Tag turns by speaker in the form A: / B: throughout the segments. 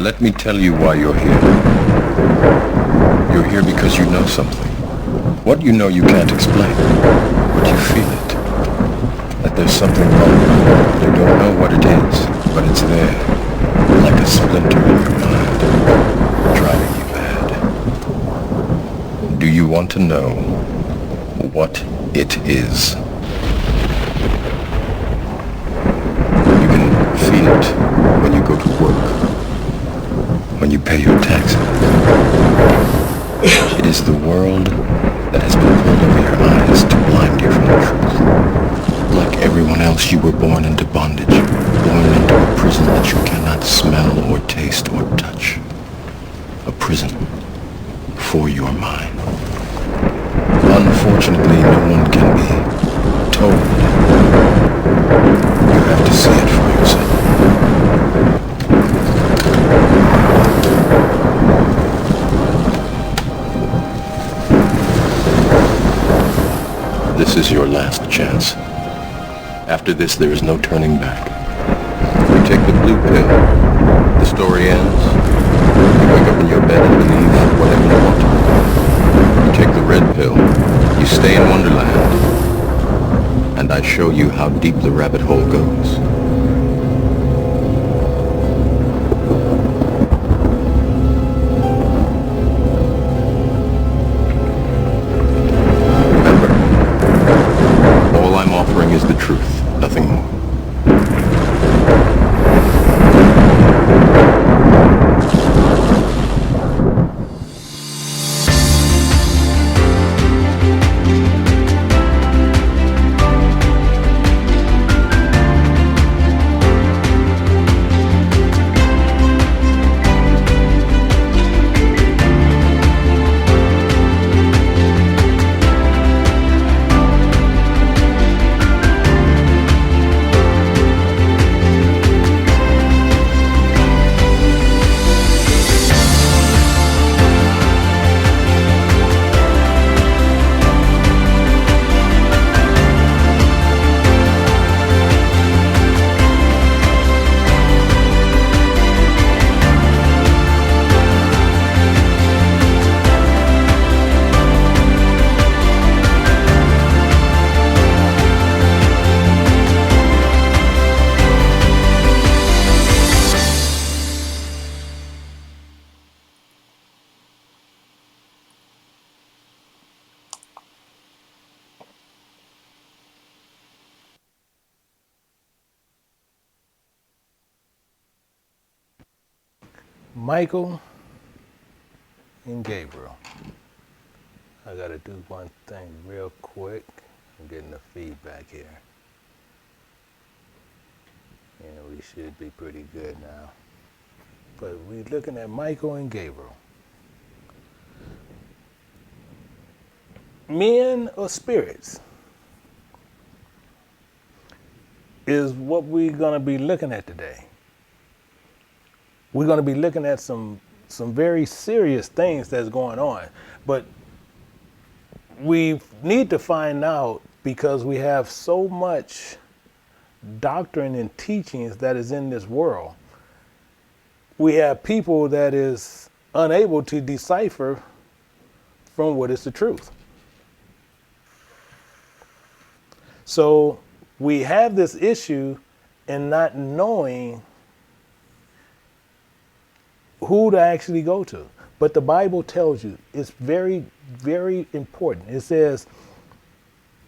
A: Let me tell you why you're here. You're here because you know something. What you know you can't explain, but you feel it. That there's something wrong. You don't know what it is, but it's there, like a splinter in your mind, driving you mad. Do you want to know what it is? You can feel it when you go to work, when you pay your taxes. It is the world that has been pulled over your eyes to blind you from the truth. Like everyone else, you were born into bondage, born into a prison that you cannot smell or taste or touch. A prison for your mind. Unfortunately, no one can be told. You have to see it for yourself. This is your last chance. After this, there is no turning back. You take the blue pill. The story ends. You wake up in your bed and believe whatever you want to believe. You take the red pill. You stay in Wonderland. And I show you how deep the rabbit hole goes. Is the truth, nothing more.
B: Michael and Gabriel. I gotta do one thing real quick. I'm getting the feedback here. And we should be pretty good now. But we're looking at Michael and Gabriel. Men or spirits is what we're gonna be looking at today. We're going to be looking at some very serious things that's going on. But we need to find out, because we have so much doctrine and teachings that is in this world. We have people that is unable to decipher from what is the truth. So we have this issue in not knowing who to actually go to. But the Bible tells you it's very, very important. It says,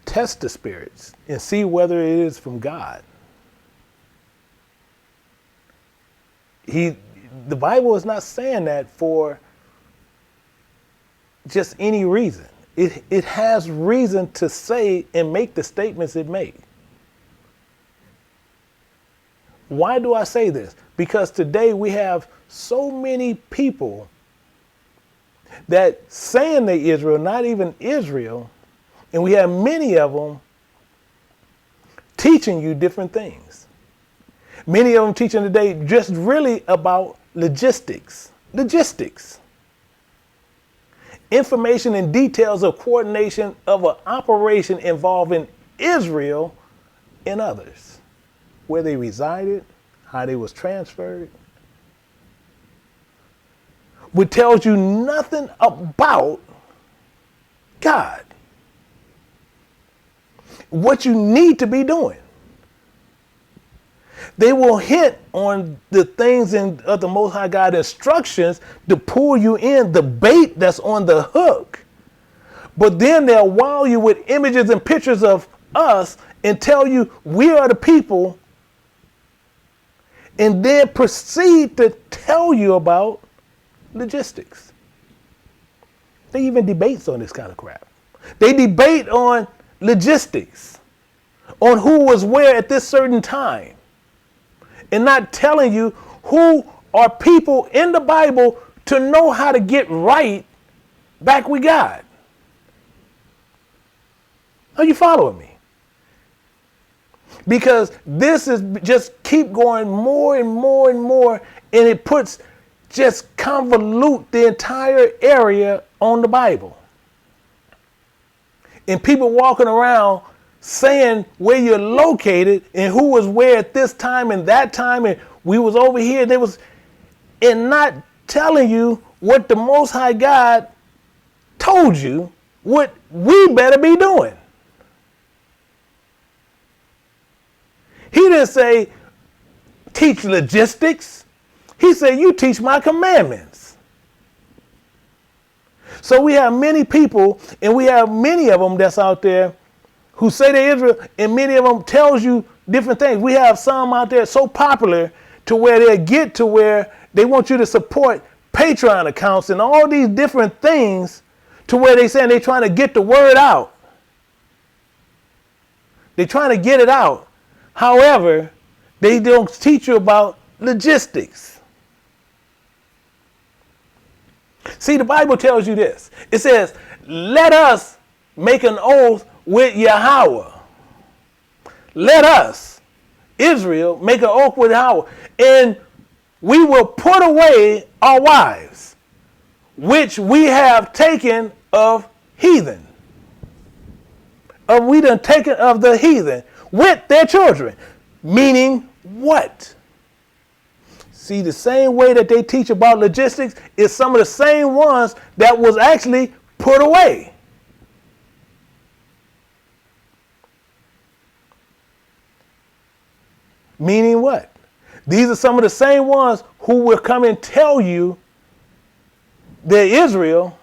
B: test the spirits and see whether it is from God. The Bible is not saying that for just any reason. It has reason to say and make the statements it makes. Why do I say this? Because today we have so many people that saying they Israel, not even Israel, and we have many of them teaching you different things. Many of them teaching today just really about logistics. Information and details of coordination of an operation involving Israel and others. Where they resided, how they was transferred. which tells you nothing about God. What you need to be doing. They will hint on the things of the Most High God instructions to pull you in, the bait that's on the hook. But then they'll wow you with images and pictures of us and tell you we are the people, and then proceed to tell you about logistics. They even debates on this kind of crap. They debate on logistics, on who was where at this certain time, and not telling you who are people in the Bible to know how to get right back with God. Are you following me? Because this is just keep going more and more and more, and it puts just convolute the entire area on the Bible. And people walking around saying where you're located and who was where at this time and that time, and we was over here, and not telling you what the Most High God told you what we better be doing. He didn't say teach logistics. He said you teach my commandments. So we have many people, and we have many of them that's out there who say they're Israel, and many of them tells you different things. We have some out there so popular to where they get to where they want you to support Patreon accounts and all these different things to where they saying they're trying to get the word out. They're trying to get it out. However, they don't teach you about logistics. See, the Bible tells you this. It says, let us make an oath with Yahweh. Let us, Israel, make an oath with Yahweh. And we will put away our wives, which we have taken of heathen. We done taken of the heathen with their children. Meaning what? See, the same way that they teach about logistics is some of the same ones that was actually put away. Meaning what? These are some of the same ones who will come and tell you they're Israel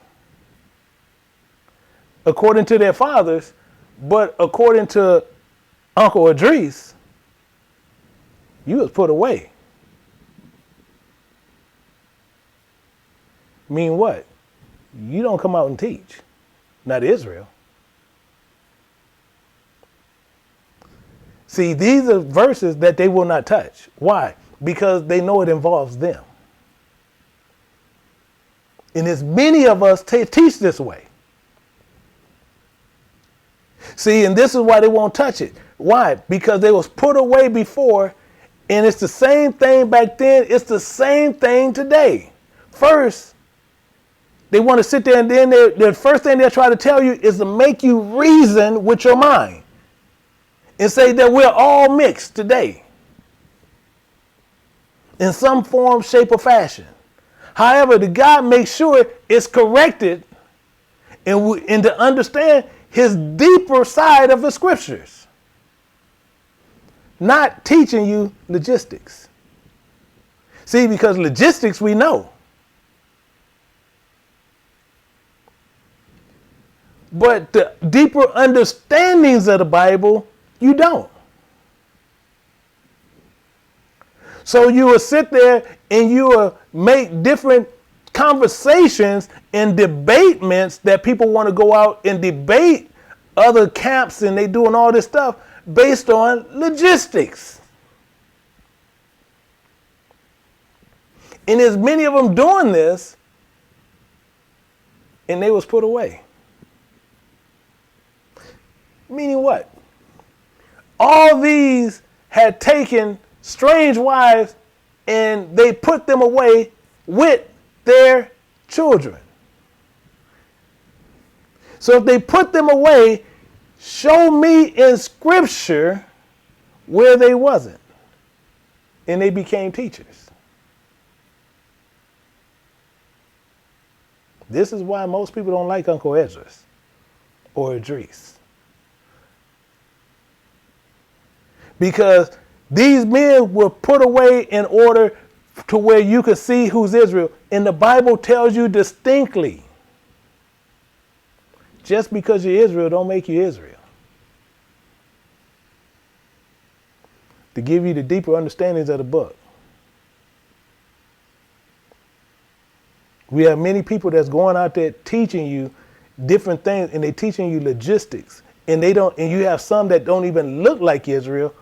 B: according to their fathers, but according to Uncle Idris, you was put away. Mean what? You don't come out and teach. Not Israel. See, these are verses that they will not touch. Why? Because they know it involves them. And as many of us teach this way. See, and this is why they won't touch it. Why? Because they was put away before, and it's the same thing back then. It's the same thing today. First, they want to sit there, and then the first thing they'll try to tell you is to make you reason with your mind and say that we're all mixed today in some form, shape, or fashion. However, the God makes sure it's corrected and to understand his deeper side of the scriptures. Not teaching you logistics. See, because logistics we know. But the deeper understandings of the Bible, you don't. So you will sit there and you will make different conversations and debatements that people want to go out and debate other camps, and they doing all this stuff based on logistics. And there's many of them doing this, and they was put away. Meaning what? All these had taken strange wives and they put them away with their children. So if they put them away, show me in scripture where they wasn't. And they became teachers. This is why most people don't like Uncle Esdras or Idris. Because these men were put away in order to where you could see who's Israel. And the Bible tells you distinctly, just because you're Israel don't make you Israel. To give you the deeper understandings of the book. We have many people that's going out there teaching you different things, and they're teaching you logistics. And you have some that don't even look like Israel,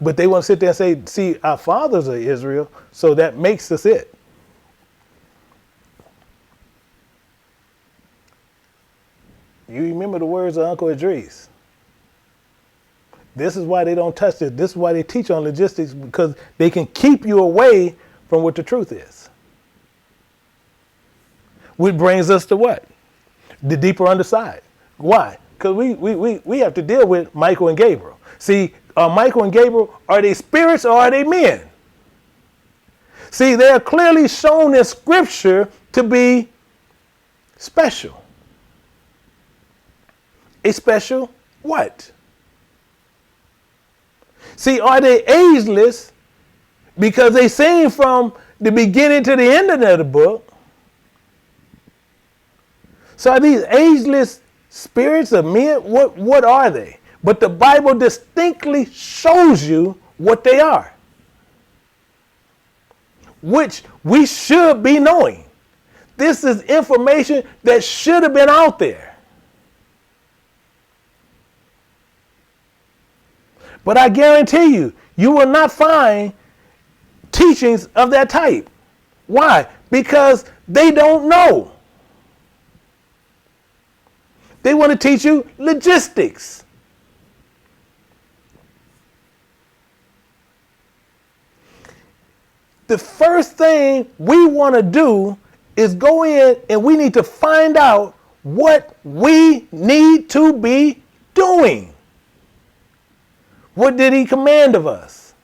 B: but they want to sit there and say, see, our fathers are Israel, so that makes us it. You remember the words of Uncle Idris. This is why they don't touch it. This is why they teach on logistics, because they can keep you away from what the truth is. Which brings us to what? The deeper underside. Why? Because we have to deal with Michael and Gabriel. See, Michael and Gabriel, are they spirits or are they men? See, they are clearly shown in Scripture to be special. A special what? See, are they ageless because they sing from the beginning to the end of the book? So are these ageless spirits of men? What are they? But the Bible distinctly shows you what they are, which we should be knowing. This is information that should have been out there. But I guarantee you, you will not find teachings of that type. Why? Because they don't know. They want to teach you logistics. The first thing we want to do is go in and we need to find out what we need to be doing. What did he command of us?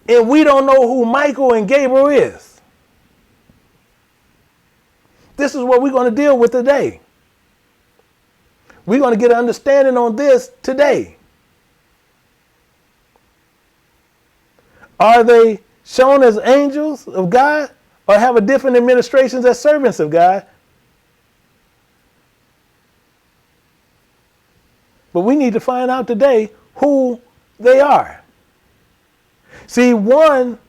B: And we don't know who Michael and Gabriel is. This is what we're going to deal with today. We're going to get an understanding on this today. Are they shown as angels of God or have a different administrations as servants of God? But we need to find out today who they are. See, one,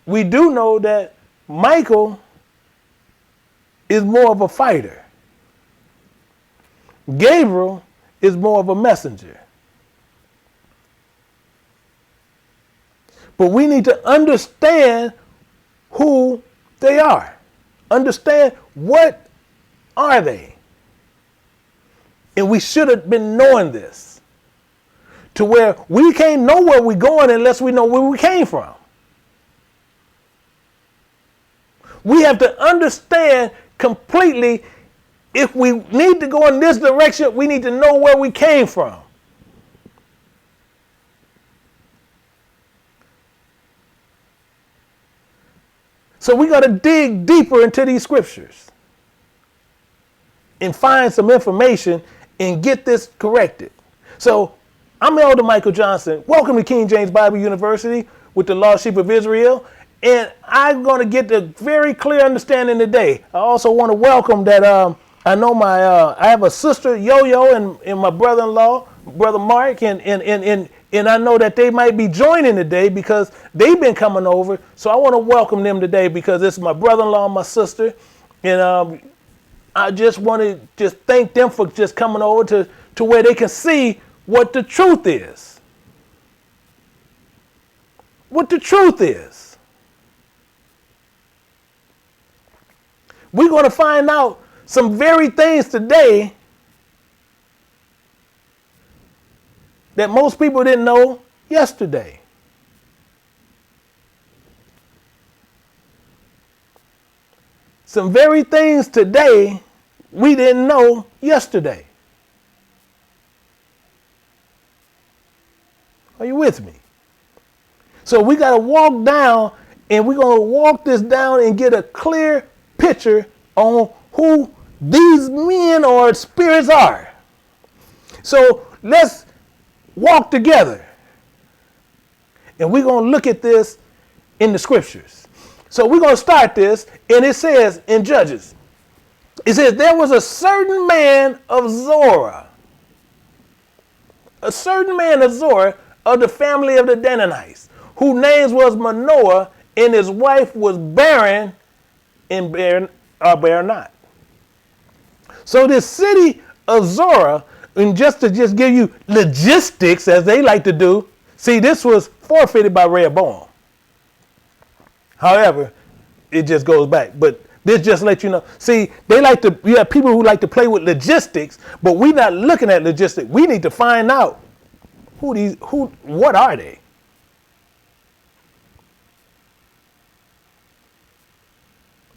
B: we do know that Michael is more of a fighter. Gabriel is more of a messenger. But we need to understand who they are. Understand what are they. And we should have been knowing this, to where we can't know where we're going unless we know where we came from. We have to understand completely, if we need to go in this direction, we need to know where we came from. So we got to dig deeper into these scriptures and find some information and get this corrected. So I'm Elder Michael Johnson. Welcome to King James Bible University with the Lost Sheep of Israel. And I'm going to get the very clear understanding today. I also want to welcome that I know I have a sister, Yo-Yo, and my brother-in-law, Brother Mark, and I know that they might be joining today because they've been coming over. So I want to welcome them today because it's my brother-in-law and my sister. And I just want to just thank them for just coming over to where they can see what the truth is. What the truth is. We're going to find out some very things today that most people didn't know yesterday. Some very things today we didn't know yesterday. Are you with me? So we got to walk down And we're going to walk this down and get a clear picture on who these men or spirits are. So let's walk together. And we're going to look at this in the scriptures. So we're going to start this, and it says in Judges, it says, there was a certain man of Zorah, of the family of the Danites, whose name was Manoah, and his wife was barren and bare not. So this city of Zorah, and just to give you logistics, as they like to do, see, this was forfeited by Rehoboam. However, it just goes back. But this just lets you know. See, you have people who like to play with logistics, but we're not looking at logistics. We need to find out what are they?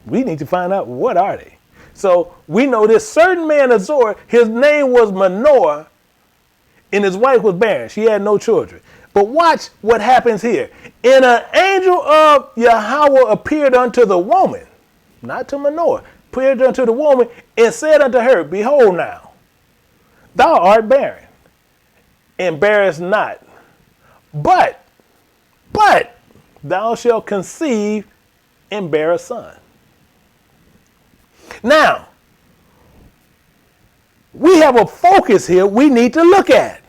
B: We need to find out what are they. So we know this certain man of Zorah, his name was Manoah, and his wife was barren. She had no children. But watch what happens here. And an angel of Yahweh appeared unto the woman, not to Manoah, appeared unto the woman and said unto her, behold now, thou art barren, and bearest not. But thou shalt conceive and bear a son. Now, we have a focus here we need to look at.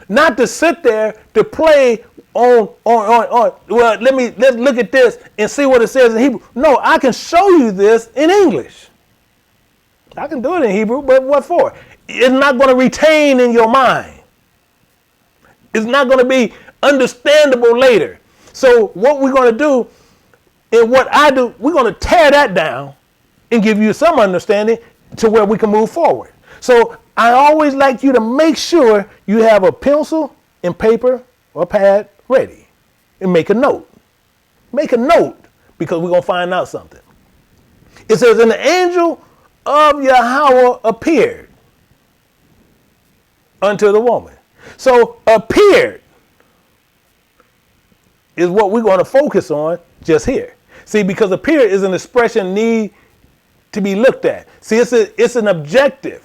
B: Not to sit there to play on well, let's look at this and see what it says in Hebrew. No, I can show you this in English. I can do it in Hebrew, but what for? It's not going to retain in your mind. It's not going to be understandable later. So what we're going to do, and what I do, we're going to tear that down and give you some understanding to where we can move forward. So I always like you to make sure you have a pencil and paper or pad ready and make a note. Make a note because we're going to find out something. It says, and the angel of Yahweh appeared unto the woman. So appeared is what we're going to focus on just here. See, because appear is an expression need to be looked at. See, it's an objective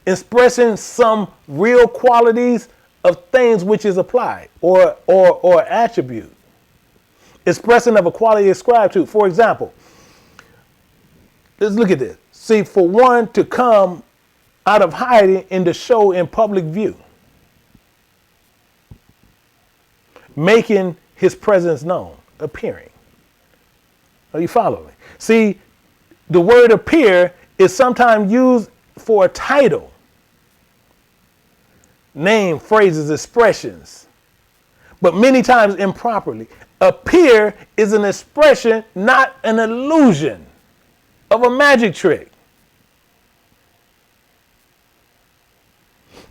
B: expressing some real qualities of things which is applied or attribute. Expressing of a quality ascribed to. For example, let's look at this. See, for one to come out of hiding and to show in public view, making his presence known, appearing. Are you following? See, the word appear is sometimes used for a title, name, phrases, expressions, but many times improperly. Appear is an expression, not an illusion of a magic trick.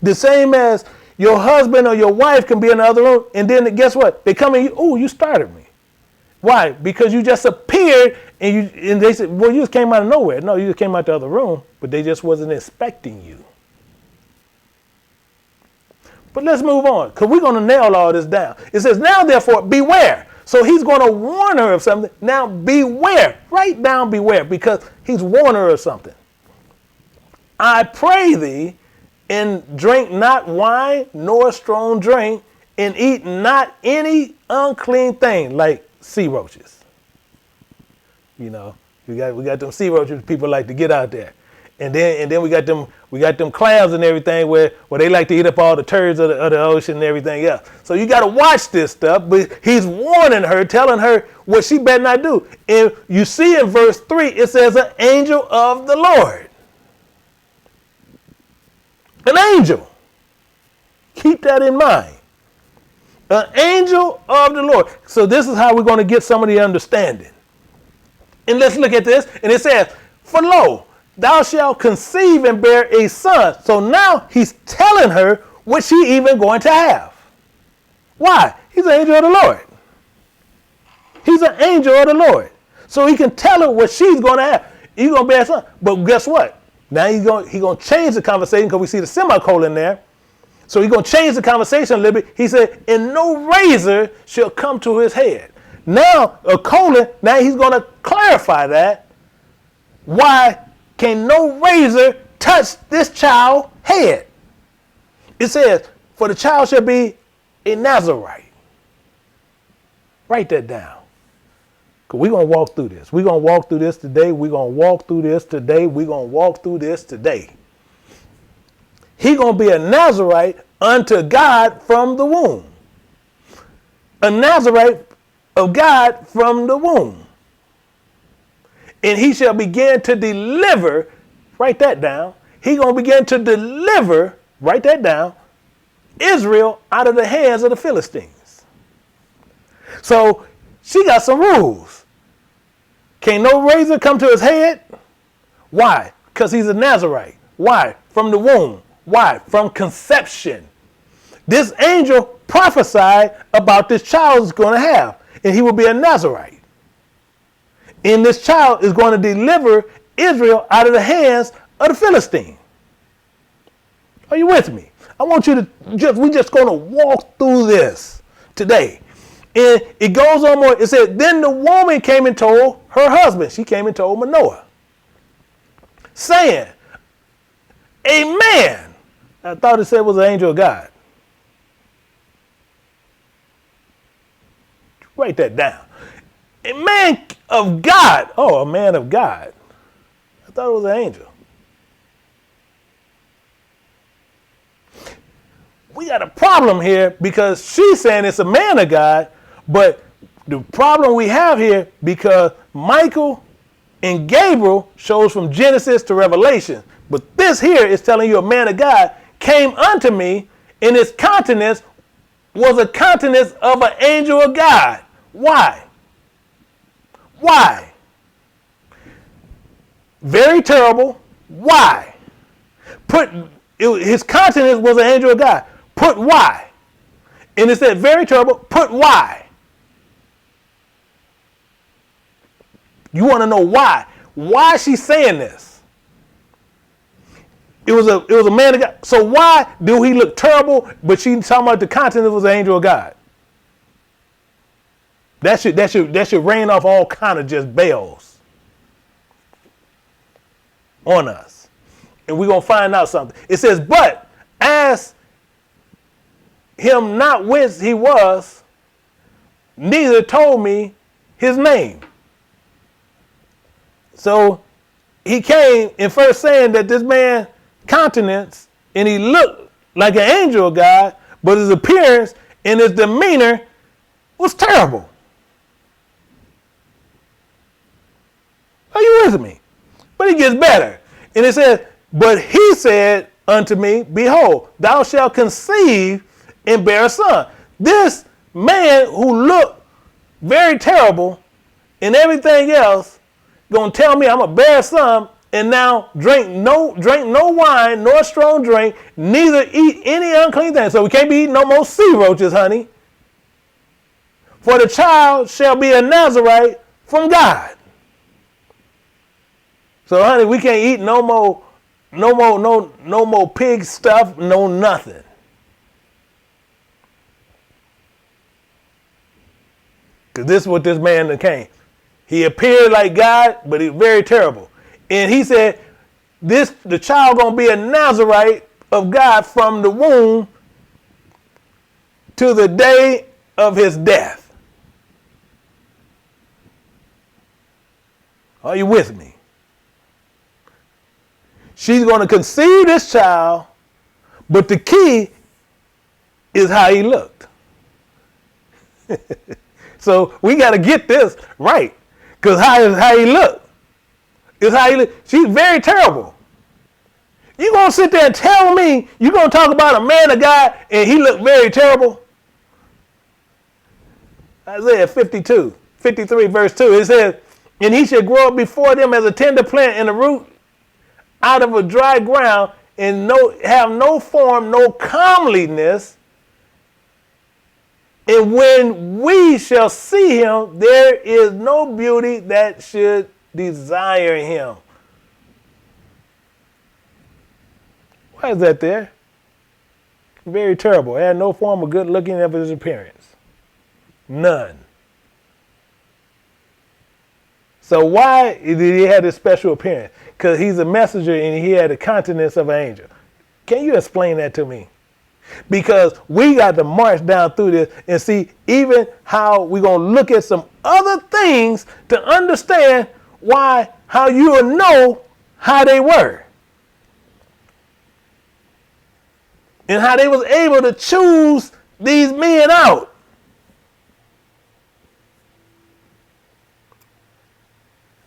B: The same as your husband or your wife can be in the other room, and then guess what? They come in, oh, you started me. Why? Because you just appeared, and they said, well, you just came out of nowhere. No, you just came out the other room, but they just wasn't expecting you. But let's move on, because we're going to nail all this down. It says, now therefore, beware. So he's going to warn her of something. Now beware. Write down beware, because he's warning her of something. I pray thee, and drink not wine nor strong drink, and eat not any unclean thing like sea roaches. You know, we got them sea roaches people like to get out there. And then we got them clams and everything where they like to eat up all the turds of the ocean and everything else. So you got to watch this stuff, but he's warning her, telling her what she better not do. And you see in verse 3, it says an angel of the Lord. An angel. Keep that in mind. An angel of the Lord. So this is how we're going to get some of the understanding. And let's look at this. And it says, for lo, thou shalt conceive and bear a son. So now he's telling her what she even going to have. Why? He's an angel of the Lord. He's an angel of the Lord. So he can tell her what she's going to have. He's going to bear a son. But guess what? Now he's going to change the conversation because we see the semicolon there. So he's going to change the conversation a little bit. He said, and no razor shall come to his head. Now, a colon, now he's going to clarify that. Why can no razor touch this child's head? It says, for the child shall be a Nazarite. Write that down. Because we're going to walk through this. We're going to walk through this today. We're going to walk through this today. We're going to walk through this today. He's going to be a Nazarite unto God from the womb. A Nazarite of God from the womb. And he shall begin to deliver, write that down. He's going to begin to deliver, write that down, Israel out of the hands of the Philistines. So she got some rules. Can't no razor come to his head? Why? Because he's a Nazarite. Why? From the womb. Why? From conception. This angel prophesied about this child he's going to have, and he will be a Nazarite. And this child is going to deliver Israel out of the hands of the Philistine. Are you with me? I want you to we're just going to walk through this today. And it goes on more. It said, then the woman came and told her husband. She came and told Manoah, saying, a man. I thought it said it was an angel of God. Write that down. A man of God. Oh, a man of God. I thought it was an angel. We got a problem here because she's saying it's a man of God, but the problem we have here because Michael and Gabriel shows from Genesis to Revelation, but this here is telling you a man of God came unto me, and his countenance was a countenance of an angel of God. Why? Why? Very terrible. Why? His countenance was an angel of God. Put why? And it said very terrible. Put why? You want to know why? Why is she saying this? It was a man of God. So why do he look terrible? But she's talking about the countenance was an angel of God. That should rain off all kind of just bells on us. And we're going to find out something. It says, but ask him not whence he was, neither told me his name. So he came and first saying that this man countenance, and he looked like an angel of God, but his appearance and his demeanor was terrible. Are you with me? But he gets better. And it says, but he said unto me, behold, thou shalt conceive and bear a son. This man who looked very terrible and everything else gonna tell me I'm a bear a son, and now drink no wine nor strong drink, neither eat any unclean thing. So we can't be eating no more sea roaches, honey. For the child shall be a Nazarite from God. So honey, we can't eat no more pig stuff, no nothing. Because this is what this man came. He appeared like God, but he's very terrible. And he said, the child gonna be a Nazarite of God from the womb to the day of his death. Are you with me? She's going to conceive this child, but the key is how he looked. So we got to get this right, because how he looked is how he looked. She's very terrible. You going to sit there and tell me you're going to talk about a man of God and he looked very terrible? Isaiah 53 verse 2, it says, and he shall grow up before them as a tender plant in the root out of a dry ground, and have no form, no comeliness. And when we shall see him, there is no beauty that should desire him. Why is that there? Very terrible. It had no form of good looking of his appearance. None. So why did he have this special appearance? Because he's a messenger and he had the countenance of an angel. Can you explain that to me? Because we got to march down through this and see even how we're going to look at some other things to understand how you will know how they were. And how they was able to choose these men out.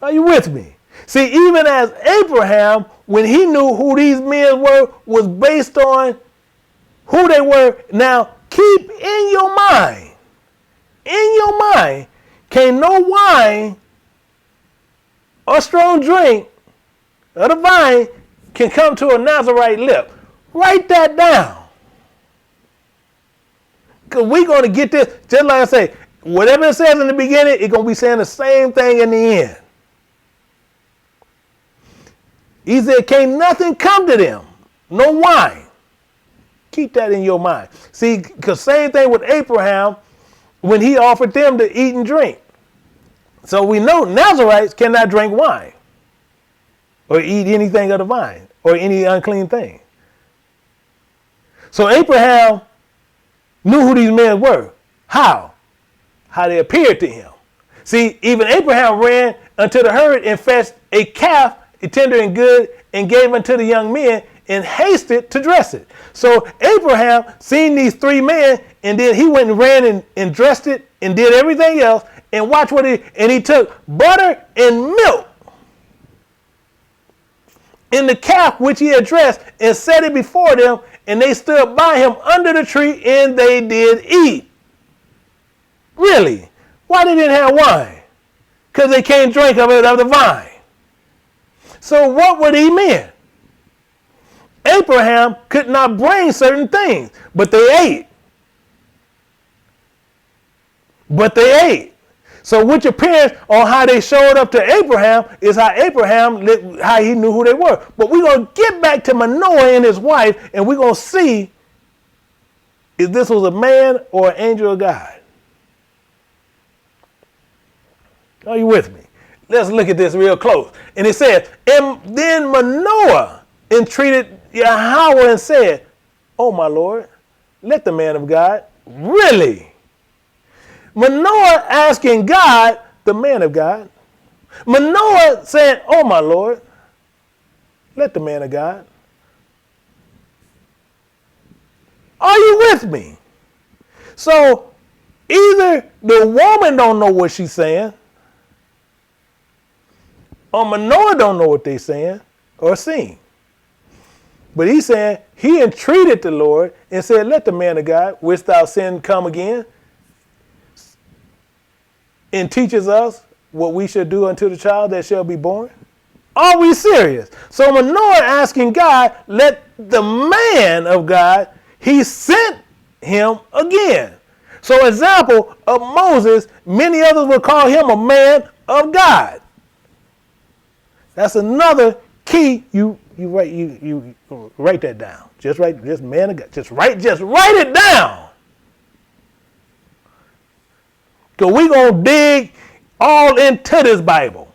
B: Are you with me? See, even as Abraham, when he knew who these men were, was based on who they were. Now, keep in your mind, can't no wine or strong drink of the vine can come to a Nazarite lip. Write that down. Because we're going to get this, just like I say, whatever it says in the beginning, it's going to be saying the same thing in the end. He said, can't nothing come to them, no wine. Keep that in your mind. See, because same thing with Abraham when he offered them to eat and drink. So we know Nazarites cannot drink wine or eat anything of the vine or any unclean thing. So Abraham knew who these men were. How? How they appeared to him. See, even Abraham ran unto the herd and fetched a calf, tender and good, and gave unto the young men and hasted to dress it. So Abraham seen these three men, and then he went and ran and dressed it and did everything else. And watch what he took butter and milk in the calf which he had dressed and set it before them, and they stood by him under the tree, and they did eat. Really? Why they didn't have wine? Because they can't drink of it of the vine. So what were these men? Abraham could not bring certain things, but they ate. So which appears on how they showed up to Abraham is how how he knew who they were. But we're going to get back to Manoah and his wife, and we're going to see if this was a man or an angel of God. Are you with me? Let's look at this real close. And it says, and then Manoah entreated Yahweh and said, oh my Lord, let the man of God, really? Manoah asking God, the man of God. Manoah saying, oh my Lord, let the man of God. Are you with me? So either the woman don't know what she's saying, or Manoah don't know what they're saying or seeing. But he's saying he entreated the Lord and said, let the man of God, which thou send, come again, and teaches us what we should do unto the child that shall be born? Are we serious? So Manoah asking God, let the man of God, he sent him again. So example of Moses, many others would call him a man of God. That's another key. You write that down. Just write this man of God. Just write it down. Because we're going to dig all into this Bible.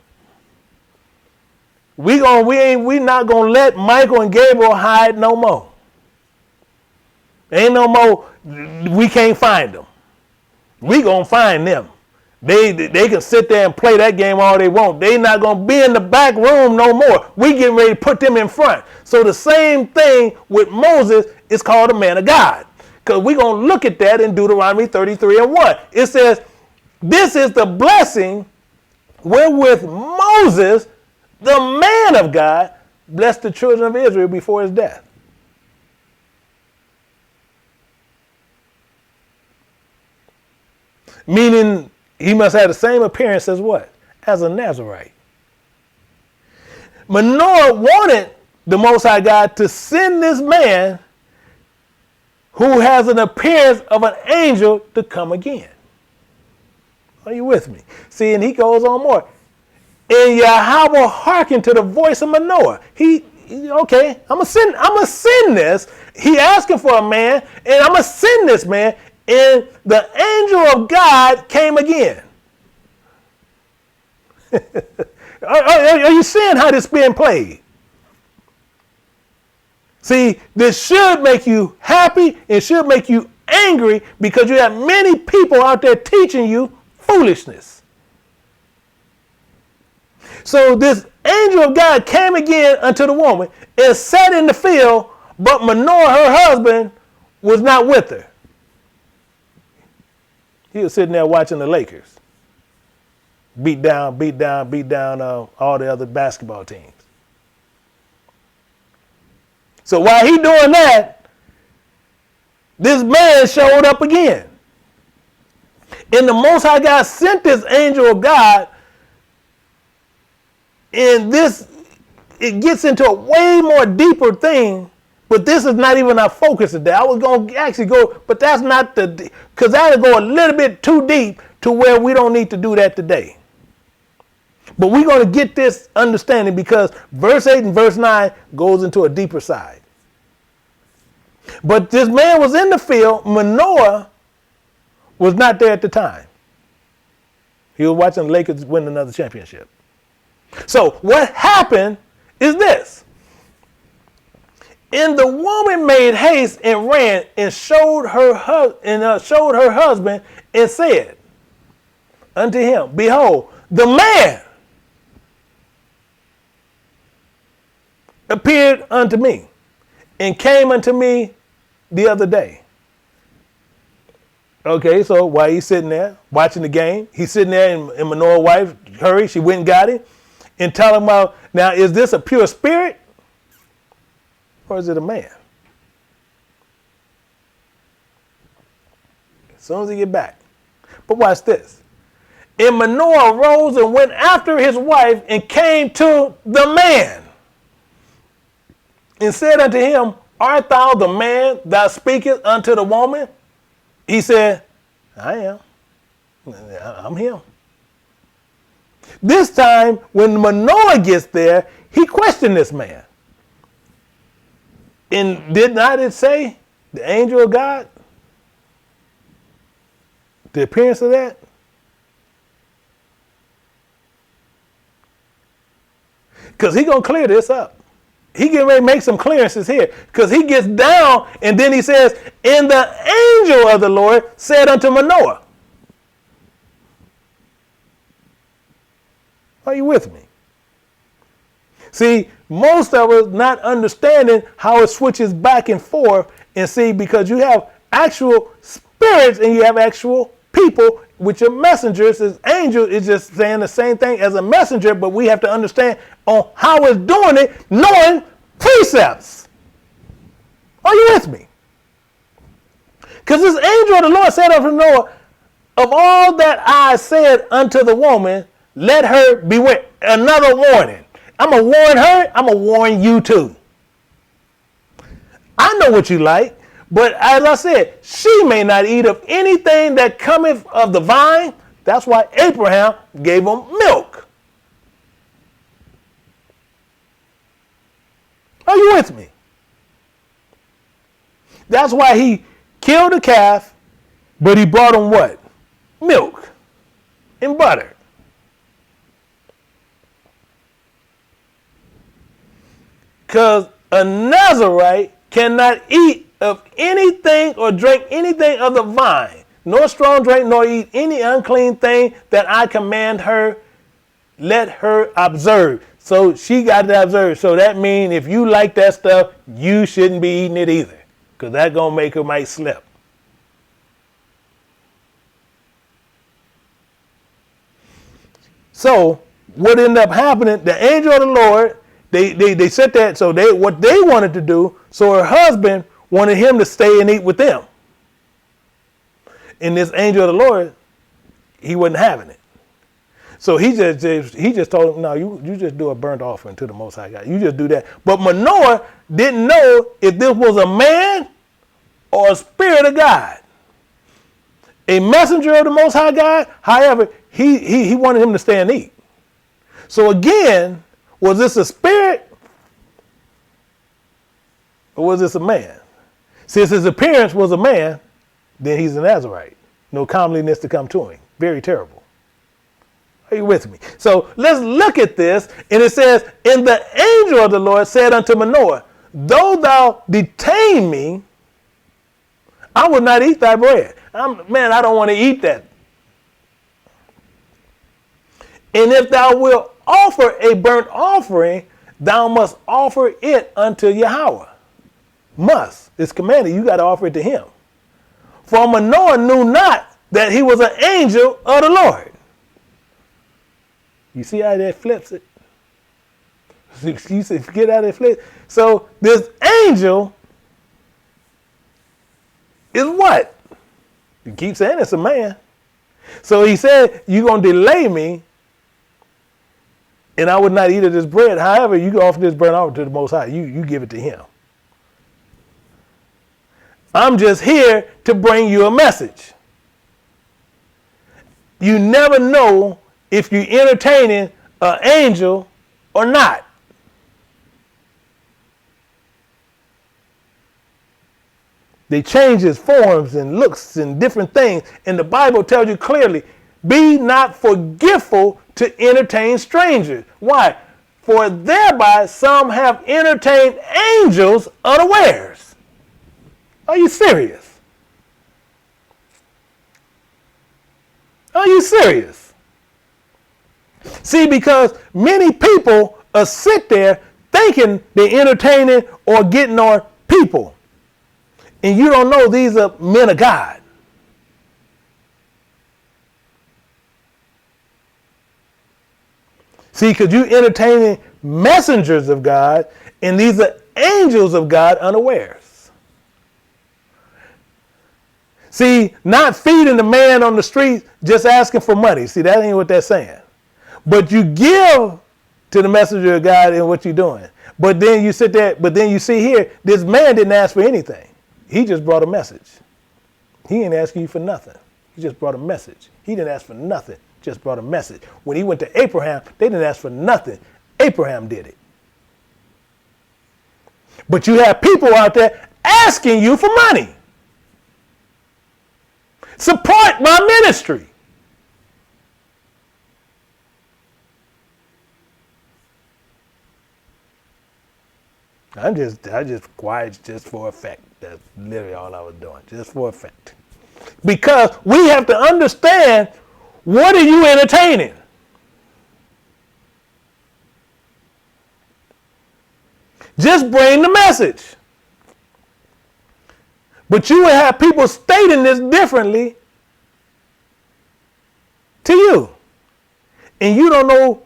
B: We not going to let Michael and Gabriel hide no more. Ain't no more, we can't find them. We going to find them. They can sit there and play that game all they want. They not going to be in the back room no more. We getting ready to put them in front. So the same thing with Moses is called a man of God. Because we're going to look at that in Deuteronomy 33:1. It says, this is the blessing wherewith Moses, the man of God, blessed the children of Israel before his death. Meaning he must have the same appearance as what? As a Nazarite. Manoah wanted the Most High God to send this man who has an appearance of an angel to come again. Are you with me? See, and he goes on more. And Yahweh hearkened to the voice of Manoah. Okay, I'm gonna send this. He asking for a man, and I'm gonna send this man. And the angel of God came again. Are you seeing how this is being played? See, this should make you happy. It should make you angry because you have many people out there teaching you foolishness. So this angel of God came again unto the woman and sat in the field, but Manoah, her husband, was not with her. He was sitting there watching the Lakers beat down all the other basketball teams. So while he doing that, this man showed up again. And the Most High God sent this angel of God, and it gets into a way more deeper thing, but this is not even our focus today. I was going to actually go, but that's not because that'll go a little bit too deep to where we don't need to do that today. But we're going to get this understanding because verse 8 and verse 9 goes into a deeper side. But this man was in the field. Manoah was not there at the time. He was watching the Lakers win another championship. So what happened is this. And the woman made haste and ran and showed her husband and said unto him, behold, the man appeared unto me and came unto me the other day. Okay, so while he's sitting there watching the game, he's sitting there and Manoah's wife, hurry, she went and got him and tell him about, now is this a pure spirit or is it a man? As soon as he get back. But watch this. And Manoah arose and went after his wife and came to the man and said unto him, art thou the man that speaketh unto the woman? He said, I am. I'm him. This time, when Manoah gets there, he questioned this man. And did not it say the angel of God? The appearance of that? Because he's going to clear this up. He getting ready to make some clearances here. Because he gets down and then he says, and the angel of the Lord said unto Manoah. Are you with me? See, most of us not understanding how it switches back and forth, and see, because you have actual spirits and you have actual people, which are messengers. As angel is just saying the same thing as a messenger, but we have to understand on how it's doing it, knowing precepts. Are you with me? Because this angel of the Lord said unto Noah, of all that I said unto the woman, let her beware. Another warning. I'm going to warn her. I'm going to warn you too. I know what you like, but as I said, she may not eat of anything that cometh of the vine. That's why Abraham gave him milk. Are you with me? That's why he killed the calf, but he brought him what? Milk and butter. Because a Nazarite cannot eat of anything or drink anything of the vine, nor strong drink, nor eat any unclean thing that I command her, let her observe. So she got to observe. So that means if you like that stuff, you shouldn't be eating it either, because that's going to make her might slip. So what ended up happening, the angel of the Lord, they said that, so what they wanted to do, so her husband wanted him to stay and eat with them. And this angel of the Lord, he wasn't having it. So he just told him, no, you just do a burnt offering to the Most High God. You just do that. But Manoah didn't know if this was a man or a spirit of God. A messenger of the Most High God, however, he wanted him to stay and eat. So again, was this a spirit or was this a man? Since his appearance was a man, then he's a Nazarite. No comeliness to come to him. Very terrible. Are you with me? So let's look at this. And it says, and the angel of the Lord said unto Manoah, though thou detain me, I will not eat thy bread. I don't want to eat that. And if thou wilt offer a burnt offering, thou must offer it unto Yahweh. Must. It's commanded. You got to offer it to him. For Manoah knew not that he was an angel of the Lord. You see how that flips it? You get how that flips. So this angel is what? You keep saying it's a man. So he said, you're going to delay me, and I would not eat of this bread. However, you can offer this burnt offering to the Most High. You give it to him. I'm just here to bring you a message. You never know if you're entertaining an angel or not. They change his forms and looks and different things. And the Bible tells you clearly, be not forgetful to entertain strangers. Why? For thereby some have entertained angels unawares. Are you serious? Are you serious? See, because many people sit there thinking they're entertaining or getting on people. And you don't know these are men of God. See, because you're entertaining messengers of God, and these are angels of God unawares. See, not feeding the man on the street just asking for money. See, that ain't what they're saying. But you give to the messenger of God in what you're doing. But then you sit there, but then you see here, this man didn't ask for anything. He just brought a message. He didn't ask you for nothing. He just brought a message. He didn't ask for nothing, just brought a message. When he went to Abraham, they didn't ask for nothing. Abraham did it. But you have people out there asking you for money. Support my ministry. I just quiet just for effect. That's literally all I was doing, just for effect. Because we have to understand, what are you entertaining? Just bring the message. But you will have people stating this differently to you. And you don't know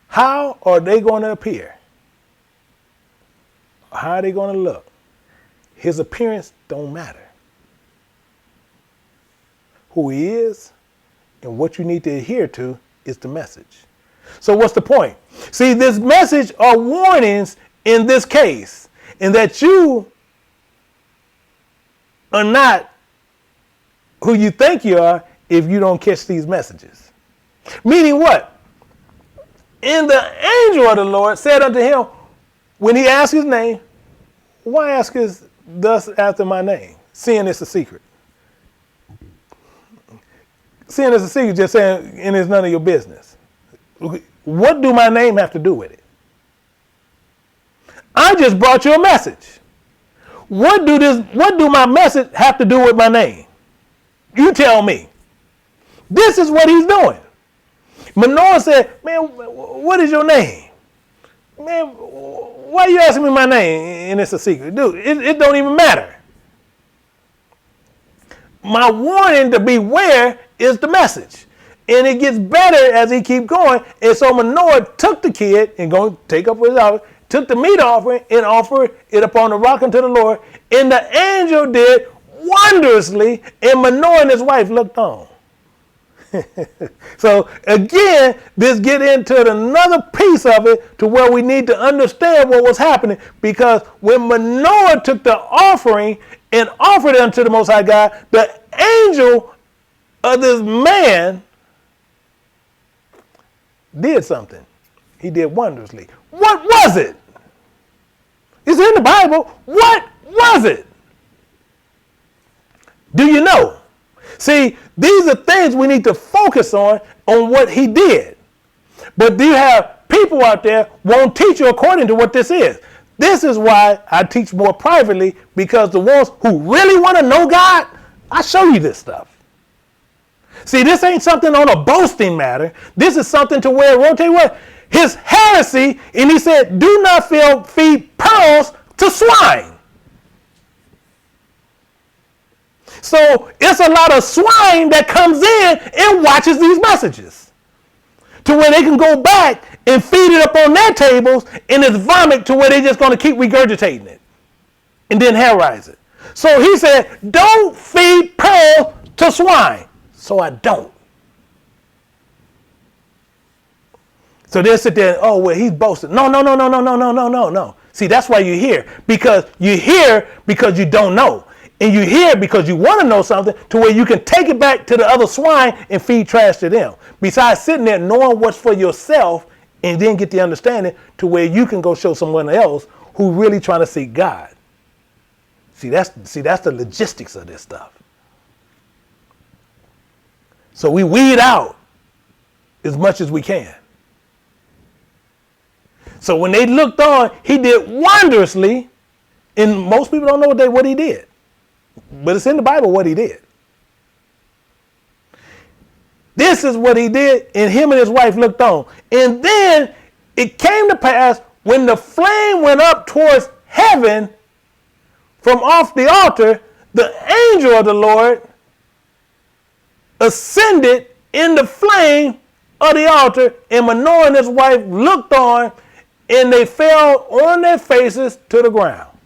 B: how are they going to appear. How are they going to look? His appearance don't matter. Who he is and what you need to adhere to is the message. So what's the point? See, this message are warnings in this case, in that you are not who you think you are if you don't catch these messages. Meaning what? And the angel of the Lord said unto him, when he asked his name, why ask us thus after my name? Seeing it's a secret. Seeing it's a secret, just saying, and it's none of your business. What do my name have to do with it? I just brought you a message. What do my message have to do with my name? You tell me. This is what he's doing. Manoah said, man, what is your name? Man, why are you asking me my name and it's a secret? Dude, it don't even matter. My warning to beware is the message. And it gets better as he keep going. And so Manoah took the kid and go take up his offering, took the meat offering and offered it upon the rock unto the Lord. And the angel did wondrously, and Manoah and his wife looked on. So again, this get into another piece of it to where we need to understand what was happening, because when Manoah took the offering and offered it unto the Most High God, the angel of this man did something. He did wondrously. What was it? It's in the Bible. What was it? Do you know? See, these are things we need to focus on what he did. But do you have people out there won't teach you according to what this is? This is why I teach more privately, because the ones who really want to know God, I show you this stuff. See, this ain't something on a boasting matter. This is something to where, I'll tell you what, his heresy, and he said, do not feed pearls to swine. So it's a lot of swine that comes in and watches these messages to where they can go back and feed it up on their tables, and it's vomit to where they're just going to keep regurgitating it and then hairize it. So he said, don't feed pearls to swine. So I don't. So they'll sit there and, oh, well, he's boasting. No. See, that's why you're here. Because you're here because you don't know. And you're here because you want to know something to where you can take it back to the other swine and feed trash to them. Besides sitting there knowing what's for yourself and then get the understanding to where you can go show someone else who really trying to seek God. See, that's the logistics of this stuff. So we weed out as much as we can. So when they looked on, he did wondrously, and most people don't know what he did. But it's in the Bible what he did. This is what he did, and him and his wife looked on. And then it came to pass when the flame went up towards heaven from off the altar, the angel of the Lord ascended in the flame of the altar, and Manoah and his wife looked on, and they fell on their faces to the ground.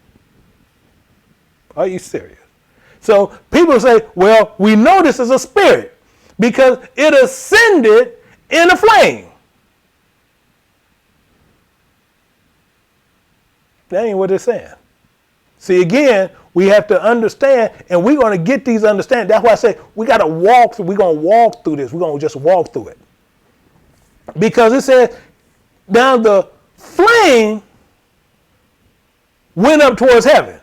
B: Are you serious? So people say, well, we know this is a spirit because it ascended in a flame. That ain't what they're saying. See, again, we have to understand, and we're going to get these understandings. That's why I say we got to walk through. We're going to walk through this. We're going to just walk through it. Because it says, now the flame went up towards heaven.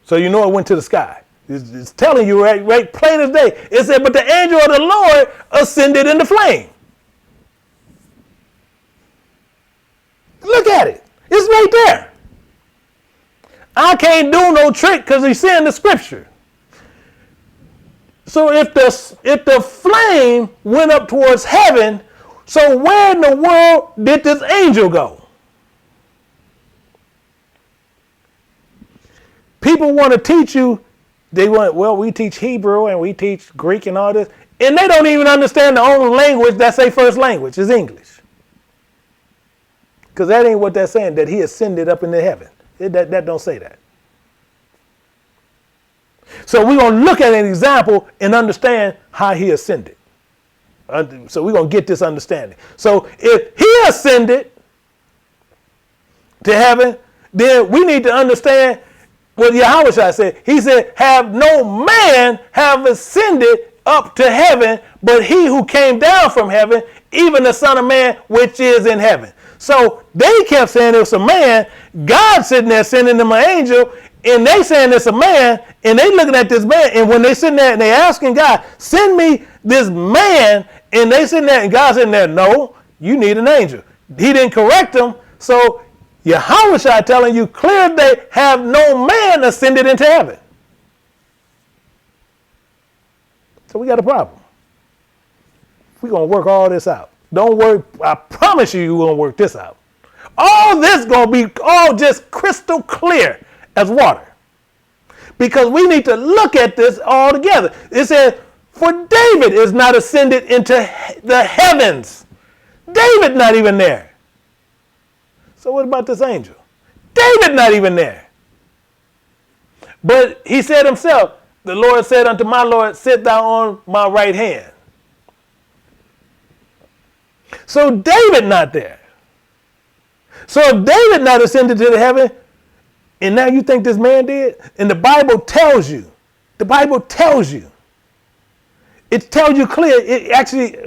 B: So you know it went to the sky. It's telling you right plain as day. It said, but the angel of the Lord ascended in the flame. Look at it. It's right there. I can't do no trick because he's saying the scripture. So if the flame went up towards heaven, so where in the world did this angel go? People want to teach you, we teach Hebrew and we teach Greek and all this, and they don't even understand the only language that's their first language is English. Because that ain't what that's saying, that he ascended up into heaven. That don't say that. So we're going to look at an example and understand how he ascended. So we're going to get this understanding. So if he ascended to heaven, then we need to understand what Yahweh said. He said, have no man have ascended up to heaven, but he who came down from heaven, even the Son of Man, which is in heaven. So they kept saying it was a man. God sitting there sending them an angel, and they saying it's a man, and they looking at this man, and when they sitting there and they asking God, send me this man, and they sitting there, and God sitting there, no, you need an angel. He didn't correct them, so Yahweh telling you clear they have no man ascended into heaven. So we got a problem. We're going to work all this out. Don't worry. I promise you're going to work this out. All this going to be all just crystal clear as water. Because we need to look at this all together. It says, for David is not ascended into the heavens. David not even there. So what about this angel? David not even there. But he said himself, the Lord said unto my Lord, sit thou on my right hand. So David not there. So if David not ascended to the heaven, and now you think this man did? And the Bible tells you. It tells you clear. It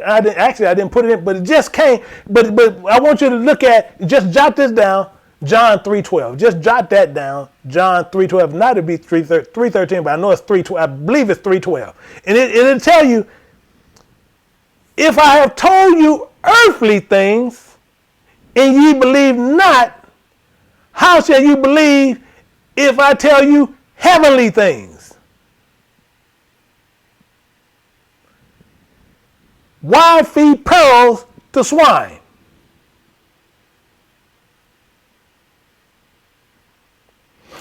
B: I didn't put it in, but it just came. But I want you to look at, just jot this down. John 3:12. Just jot that down. John 3:12. Not to be 3:13, but I know it's 3:12. I believe it's 3:12. And it'll tell you, if I have told you earthly things, and ye believe not, how shall you believe if I tell you heavenly things? Why feed pearls to swine?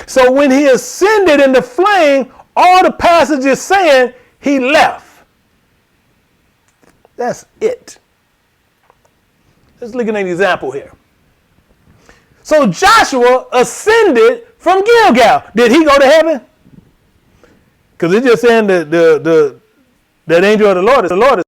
B: So when he ascended in the flame, all the passages saying he left. That's it. Let's look at an example here. So Joshua ascended from Gilgal. Did he go to heaven? Because it's just saying that that angel of the Lord is.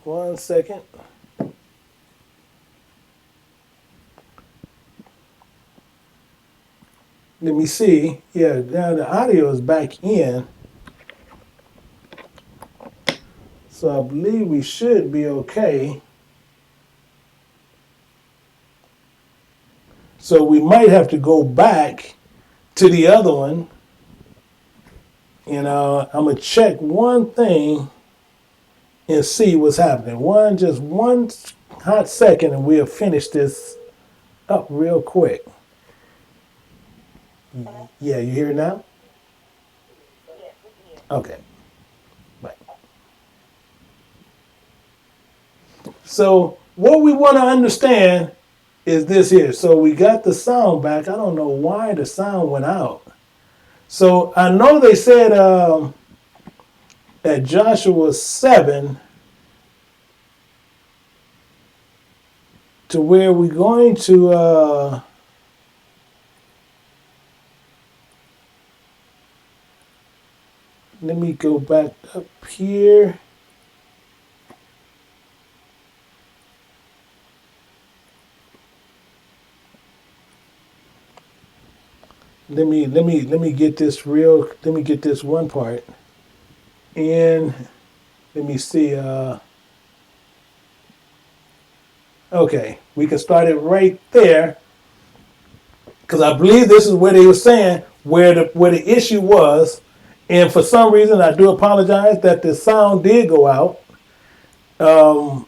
B: One second. Let me see. Yeah, now the audio is back in. So I believe we should be okay. So we might have to go back to the other one. And I'm going to check one thing and see what's happening. Just one hot second, and we'll finish this up real quick. Yeah, you hear it now? Okay. Right. So what we want to understand is this here. So we got the sound back. I don't know why the sound went out. So I know they said at Joshua 7 to where we're going to let me go back up here. Let me get this let me get this one part. And let me see okay, we can start it right there. Because I believe this is where they were saying where the issue was. And for some reason, I do apologize that the sound did go out. But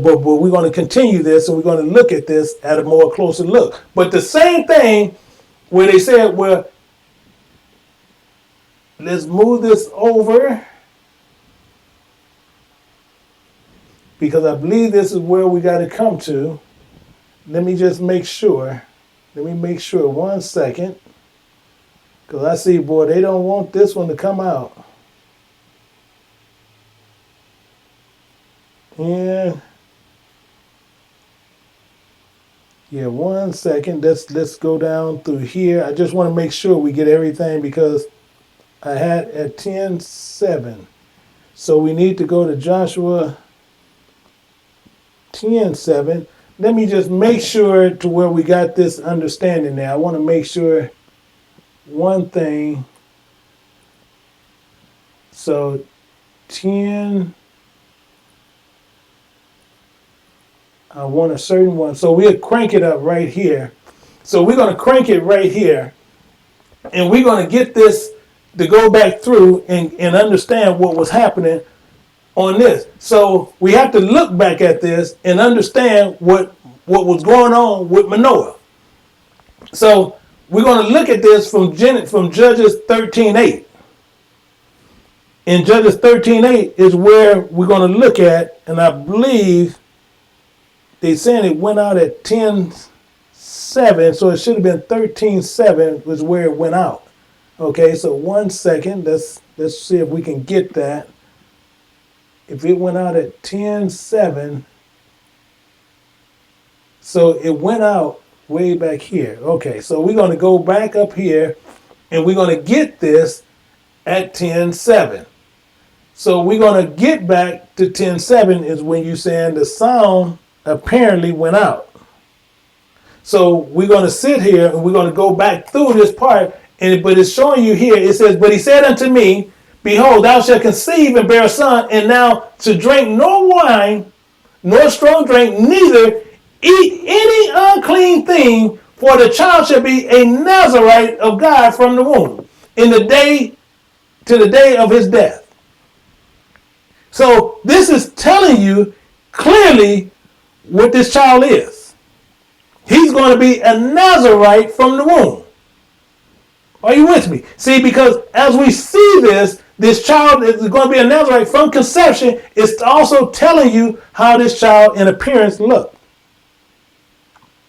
B: we're going to continue this, and we're going to look at this at a more closer look. But the same thing where they said, well, let's move this over. Because I believe this is where we got to come to. Let me just make sure. Let me make sure 1 second. Because I see, boy, they don't want this one to come out. And yeah, 1 second. Let's go down through here. I just want to make sure we get everything because I had at 10:7. So we need to go to Joshua 10:7. Let me just make sure to where we got this understanding there. I want to make sure one thing. So 10, I want a certain one. So we'll crank it up right here. So we're going to crank it right here. And we're going to get this to go back through and understand what was happening on this. So we have to look back at this and understand what was going on with Manoah. So we're going to look at this from Judges 13:8. In Judges 13:8 is where we're going to look at, and I believe they saying it went out at 10:7, so it should have been 13:7 was where it went out. Okay, so 1 second. Let's see if we can get that. If it went out at 10:7, so it went out way back here. Okay, so we're going to go back up here, and we're going to get this at 10:7. So we're going to get back to 10:7 is when you're saying the sound apparently went out. So we're going to sit here, and we're going to go back through this part, but it's showing you here, it says, but he said unto me, behold, thou shalt conceive and bear a son, and now to drink no wine, nor strong drink, neither eat any unclean thing, for the child shall be a Nazarite of God from the womb, to the day of his death. So this is telling you clearly what this child is. He's going to be a Nazarite from the womb. Are you with me? See, because as we see this child is going to be a Nazarite from conception. It's also telling you how this child in appearance looked.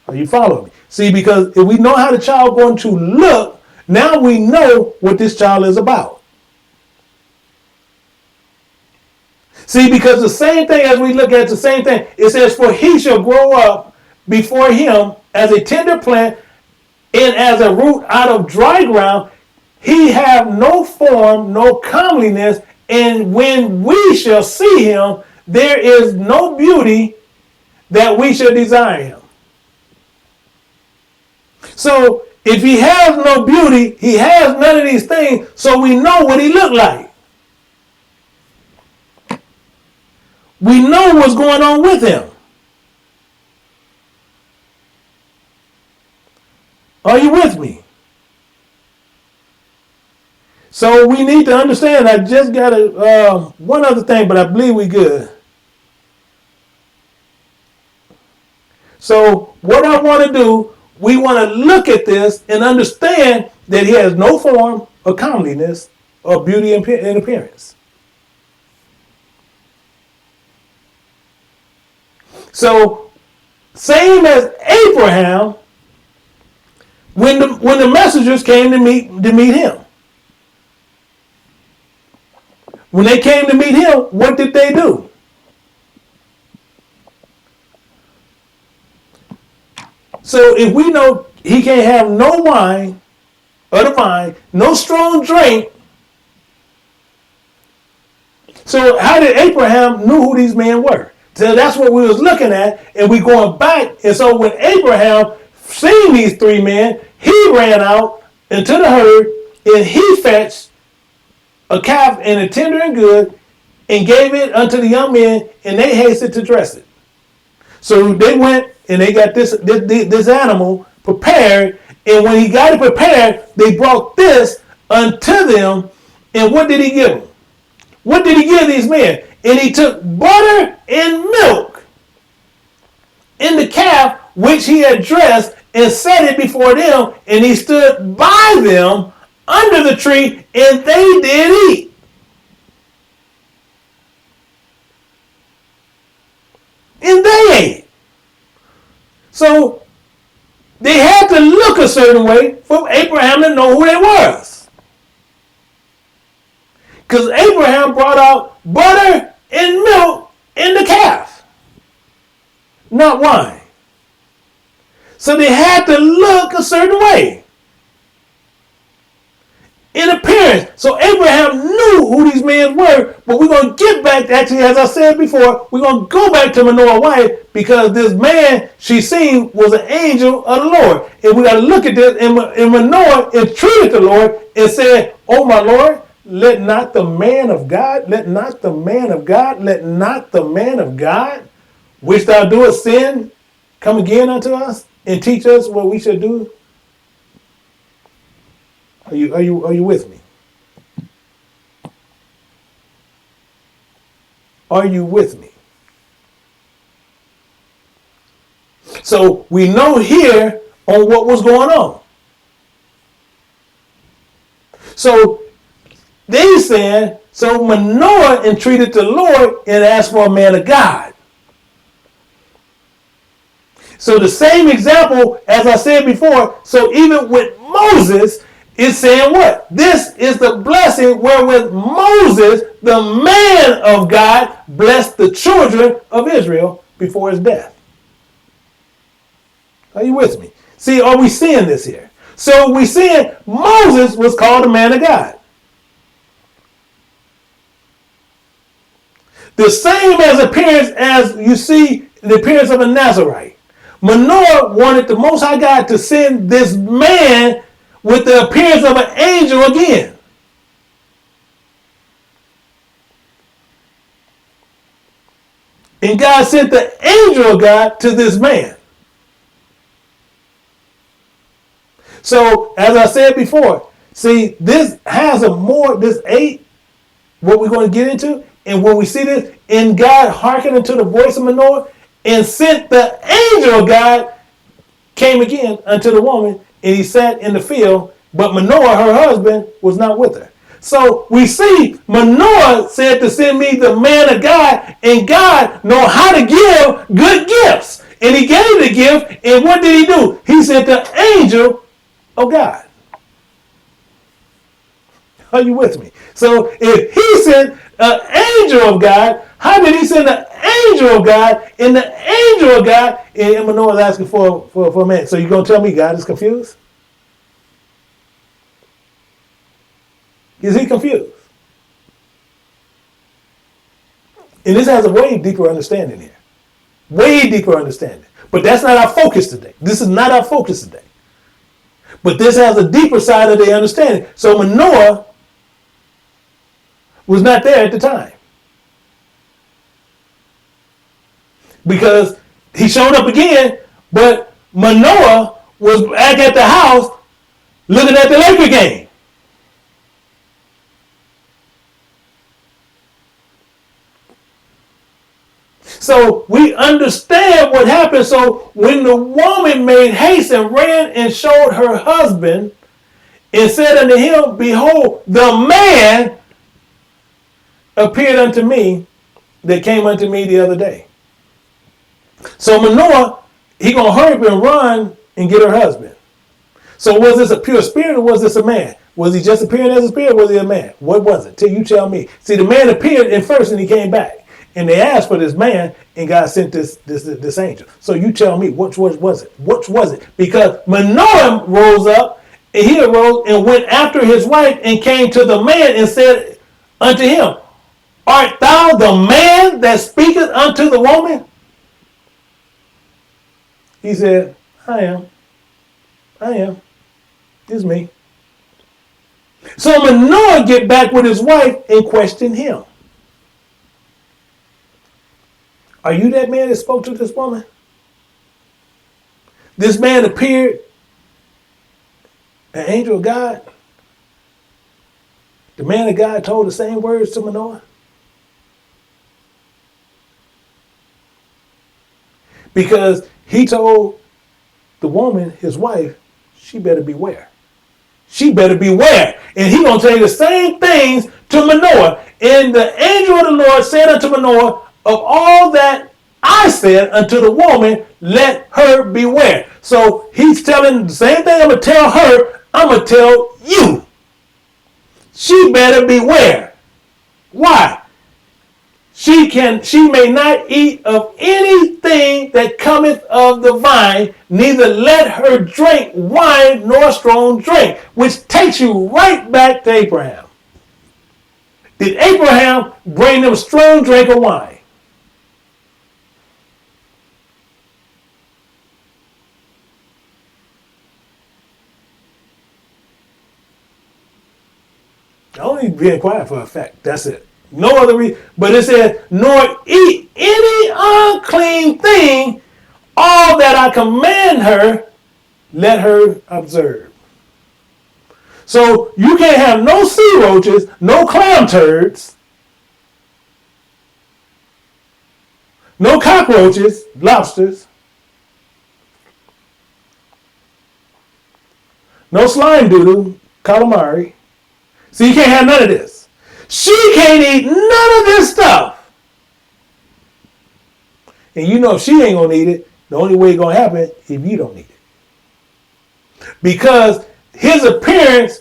B: Are you following me? See, because if we know how the child going to look, now we know what this child is about. See, because the same thing as we look at the same thing, it says, for he shall grow up before him as a tender plant and as a root out of dry ground. He have no form, no comeliness, and when we shall see him, there is no beauty that we shall desire him. So If he has no beauty, he has none of these things, so we know what he looked like. We know what's going on with him. Are you with me? So we need to understand. I just got one other thing, but I believe we good. So what I want to do, we want to look at this and understand that he has no form of comeliness or beauty in appearance. So same as Abraham, when the messengers came to meet him. When they came to meet him, what did they do? So if we know he can't have no wine or the vine, no strong drink, so how did Abraham knew who these men were? So that's what we was looking at, and we going back. And so when Abraham seen these three men, he ran out into the herd and he fetched a calf and a tender and good and gave it unto the young men, and they hasted to dress it. So they went and they got this animal prepared, and when he got it prepared, they brought this unto them. And what did he give them? What did he give these men? And he took butter and milk in the calf which he had dressed and set it before them, and he stood by them under the tree, and they did eat. And they ate. So they had to look a certain way for Abraham to know who they was. Because Abraham brought out butter and milk in the calf, not wine. So they had to look a certain way in appearance. So Abraham knew who these men were, but we're going to get back, actually, as I said before, we're going to go back to Manoah's wife, because this man she seen was an angel of the Lord. And we got to look at this, and Manoah entreated the Lord and said, "Oh my Lord, let not the man of God, which thou doest sin, come again unto us and teach us what we should do." Are you with me? Are you with me? So we know here on what was going on. So they said, so Manoah entreated the Lord and asked for a man of God. So the same example as I said before, so even with Moses, it's saying what? This is the blessing wherewith Moses, the man of God, blessed the children of Israel before his death. Are you with me? See, are we seeing this here? So we seeing Moses was called a man of God. The same as appearance as you see the appearance of a Nazarite. Manoah wanted the Most High God to send this man with the appearance of an angel again. And God sent the angel of God to this man. So, as I said before, see, this has this 8, what we're going to get into, and when we see this, and God hearkened unto the voice of Manoah, and sent the angel of God, came again unto the woman, and he sat in the field, but Manoah, her husband, was not with her. So we see Manoah said to send me the man of God, and God know how to give good gifts. And he gave the gift, and what did he do? He sent the angel of God. Are you with me? So if he sent an angel of God, how did he send an angel of God? And the angel of God, and Manoah is asking for a man. So you're going to tell me God is confused? Is he confused? And this has a way deeper understanding here. Way deeper understanding. But that's not our focus today. This is not our focus today. But this has a deeper side of their understanding. So Manoah was not there at the time. Because he showed up again, but Manoah was back at the house looking at the Laker game. So we understand what happened. So when the woman made haste and ran and showed her husband and said unto him, behold, the man appeared unto me that came unto me the other day. So Manoah, he gonna hurry up and run and get her husband. So was this a pure spirit or was this a man? Was he just appearing as a spirit or was he a man? What was it? Till you tell me. See, the man appeared in first and he came back. And they asked for this man, and God sent this angel. So you tell me, which was it? Which was it? Because Manoah rose up, and he arose and went after his wife and came to the man and said unto him, art thou the man that speaketh unto the woman? He said, I am. It's me. So Manoah get back with his wife and question him. Are you that man that spoke to this woman? This man appeared, an angel of God. The man of God told the same words to Manoah. Because he told the woman, his wife, she better beware. She better beware. And he gonna tell you the same things to Manoah. And the angel of the Lord said unto Manoah, of all that I said unto the woman, let her beware. So he's telling the same thing I'm going to tell her, I'm going to tell you. She better beware. Why? She may not eat of anything that cometh of the vine, neither let her drink wine nor strong drink, which takes you right back to Abraham. Did Abraham bring them strong drink of wine? Only being quiet for effect. That's it. No other reason. But it said, nor eat any unclean thing. All that I command her, let her observe. So you can't have no sea roaches, no clam turds, no cockroaches, lobsters, no slime doodle, calamari. So you can't have none of this. She can't eat none of this stuff. And you know if she ain't going to eat it, the only way it's going to happen if you don't eat it. Because his appearance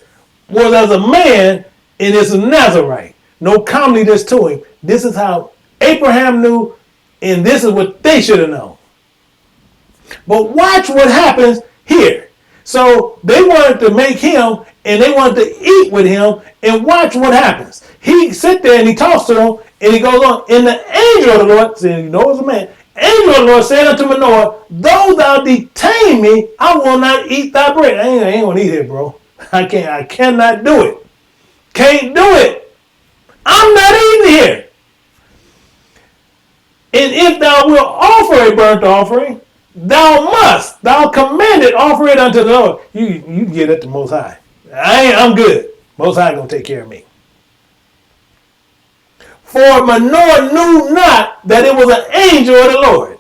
B: was as a man and is a Nazarite. No comeliness to him. This is how Abraham knew, and this is what they should have known. But watch what happens here. So they wanted to make him, and they wanted to eat with him, and watch what happens. He sit there and he talks to them, and he goes on. And the angel of the Lord, saying, you know, as a man, angel of the Lord said unto Manoah, though thou detain me, I will not eat thy bread. I ain't gonna eat it, bro. I cannot do it. Can't do it. I'm not eating here. And if thou wilt offer a burnt offering, thou commanded, offer it unto the Lord. You get it to Most High. I'm good. Most High gonna take care of me. For Manoah knew not that it was an angel of the Lord.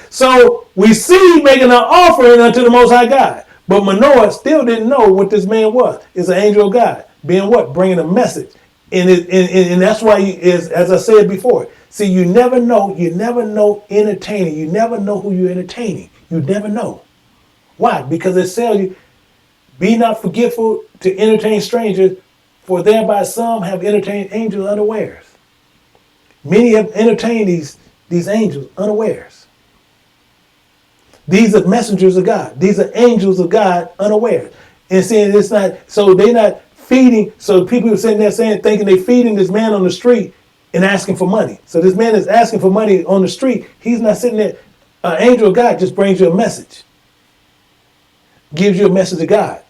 B: So we see making an offering unto the Most High God. But Manoah still didn't know what this man was. It's an angel of God. Being what? Bringing a message. And that's why, as I said before, see, you never know entertaining. You never know who you're entertaining. You never know. Why? Because it tells you, be not forgetful to entertain strangers, for thereby some have entertained angels unawares. Many have entertained these angels unawares. These are messengers of God. These are angels of God unawares. And saying it's not, so they're not feeding, so people are sitting there thinking they're feeding this man on the street and asking for money. So this man is asking for money on the street. He's not sitting there An angel of God just brings you a message. Gives you a message of God.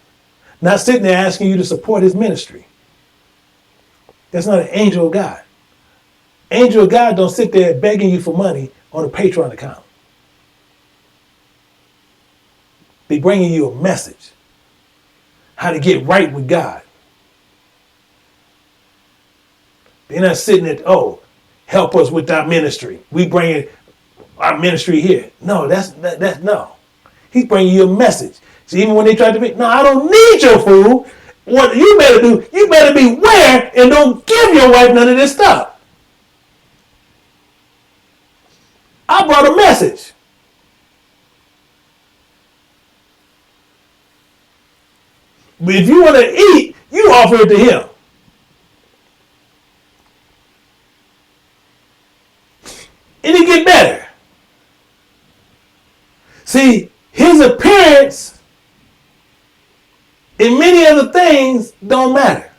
B: Not sitting there asking you to support his ministry. That's not an angel of God. Angel of God don't sit there begging you for money on a Patreon account. They bringing you a message. How to get right with God. They're not sitting there, oh, help us with our ministry. We bring our ministry here. No, that's no. He's bringing you a message. So even when they try to be, no, I don't need your food. What you better do, you better beware and don't give your wife none of this stuff. I brought a message. But if you want to eat, you offer it to him. And it get better. See, his appearance and many other things don't matter.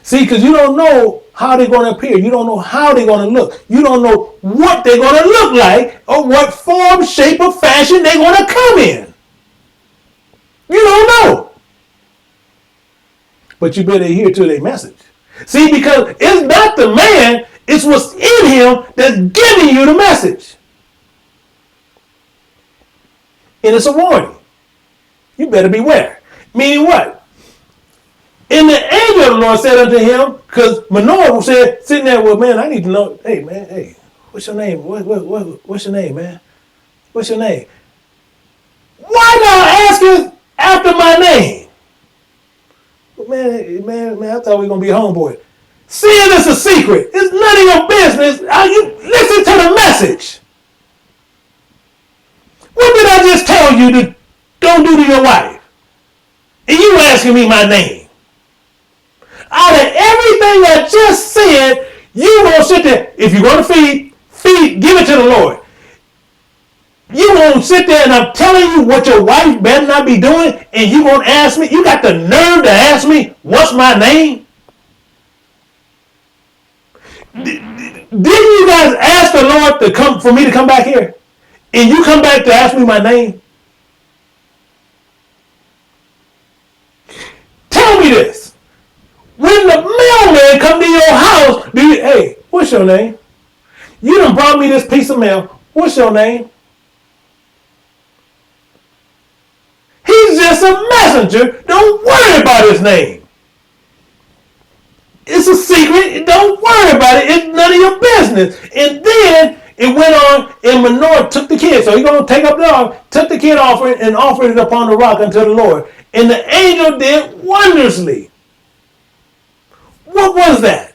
B: See, because you don't know how they're going to appear. You don't know how they're going to look. You don't know what they're going to look like or what form, shape, or fashion they're going to come in. You don't know. But you better adhere to their message. See, because it's not the man, it's what's in him that's giving you the message. And it's a warning. You better beware. Meaning what? And the angel of the Lord said unto him, because Manoah said, sitting there, well, man, I need to know, hey, man, hey, what's your name? What's your name, man? What's your name? Why thou askest after my name? Well, man, I thought we were going to be homeboys. Seeing it's a secret. It's none of your business. You listen to the message. What did I just tell you to don't do to your wife? And you asking me my name. Out of everything I just said, you gonna sit there. If you're gonna feed, give it to the Lord. You gonna sit there and I'm telling you what your wife better not be doing, and you gonna ask me, you got the nerve to ask me, what's my name? Didn't you guys ask the Lord to come for me to come back here? And you come back to ask me my name? Tell me this. When the mailman come to your house, hey, what's your name? You done brought me this piece of mail. What's your name? He's just a messenger. Don't worry about his name. It's a secret. Don't worry about it. It's none of your business. And then it went on, and Manoah took the kid. So he's going to take up the ark, took the kid offering, and offered it upon the rock unto the Lord. And the angel did wondrously. What was that?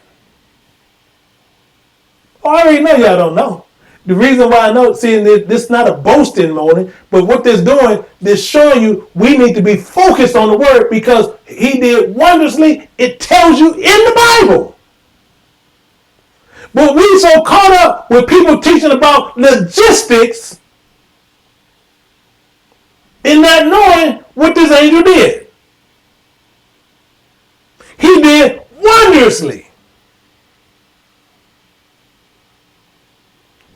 B: I already know y'all don't know. The reason why I know, see, this is not a boasting moment, but what this doing, this showing you we need to be focused on the word because he did wondrously. It tells you in the Bible. But we so caught up with people teaching about logistics and not knowing what this angel did. He did wondrously.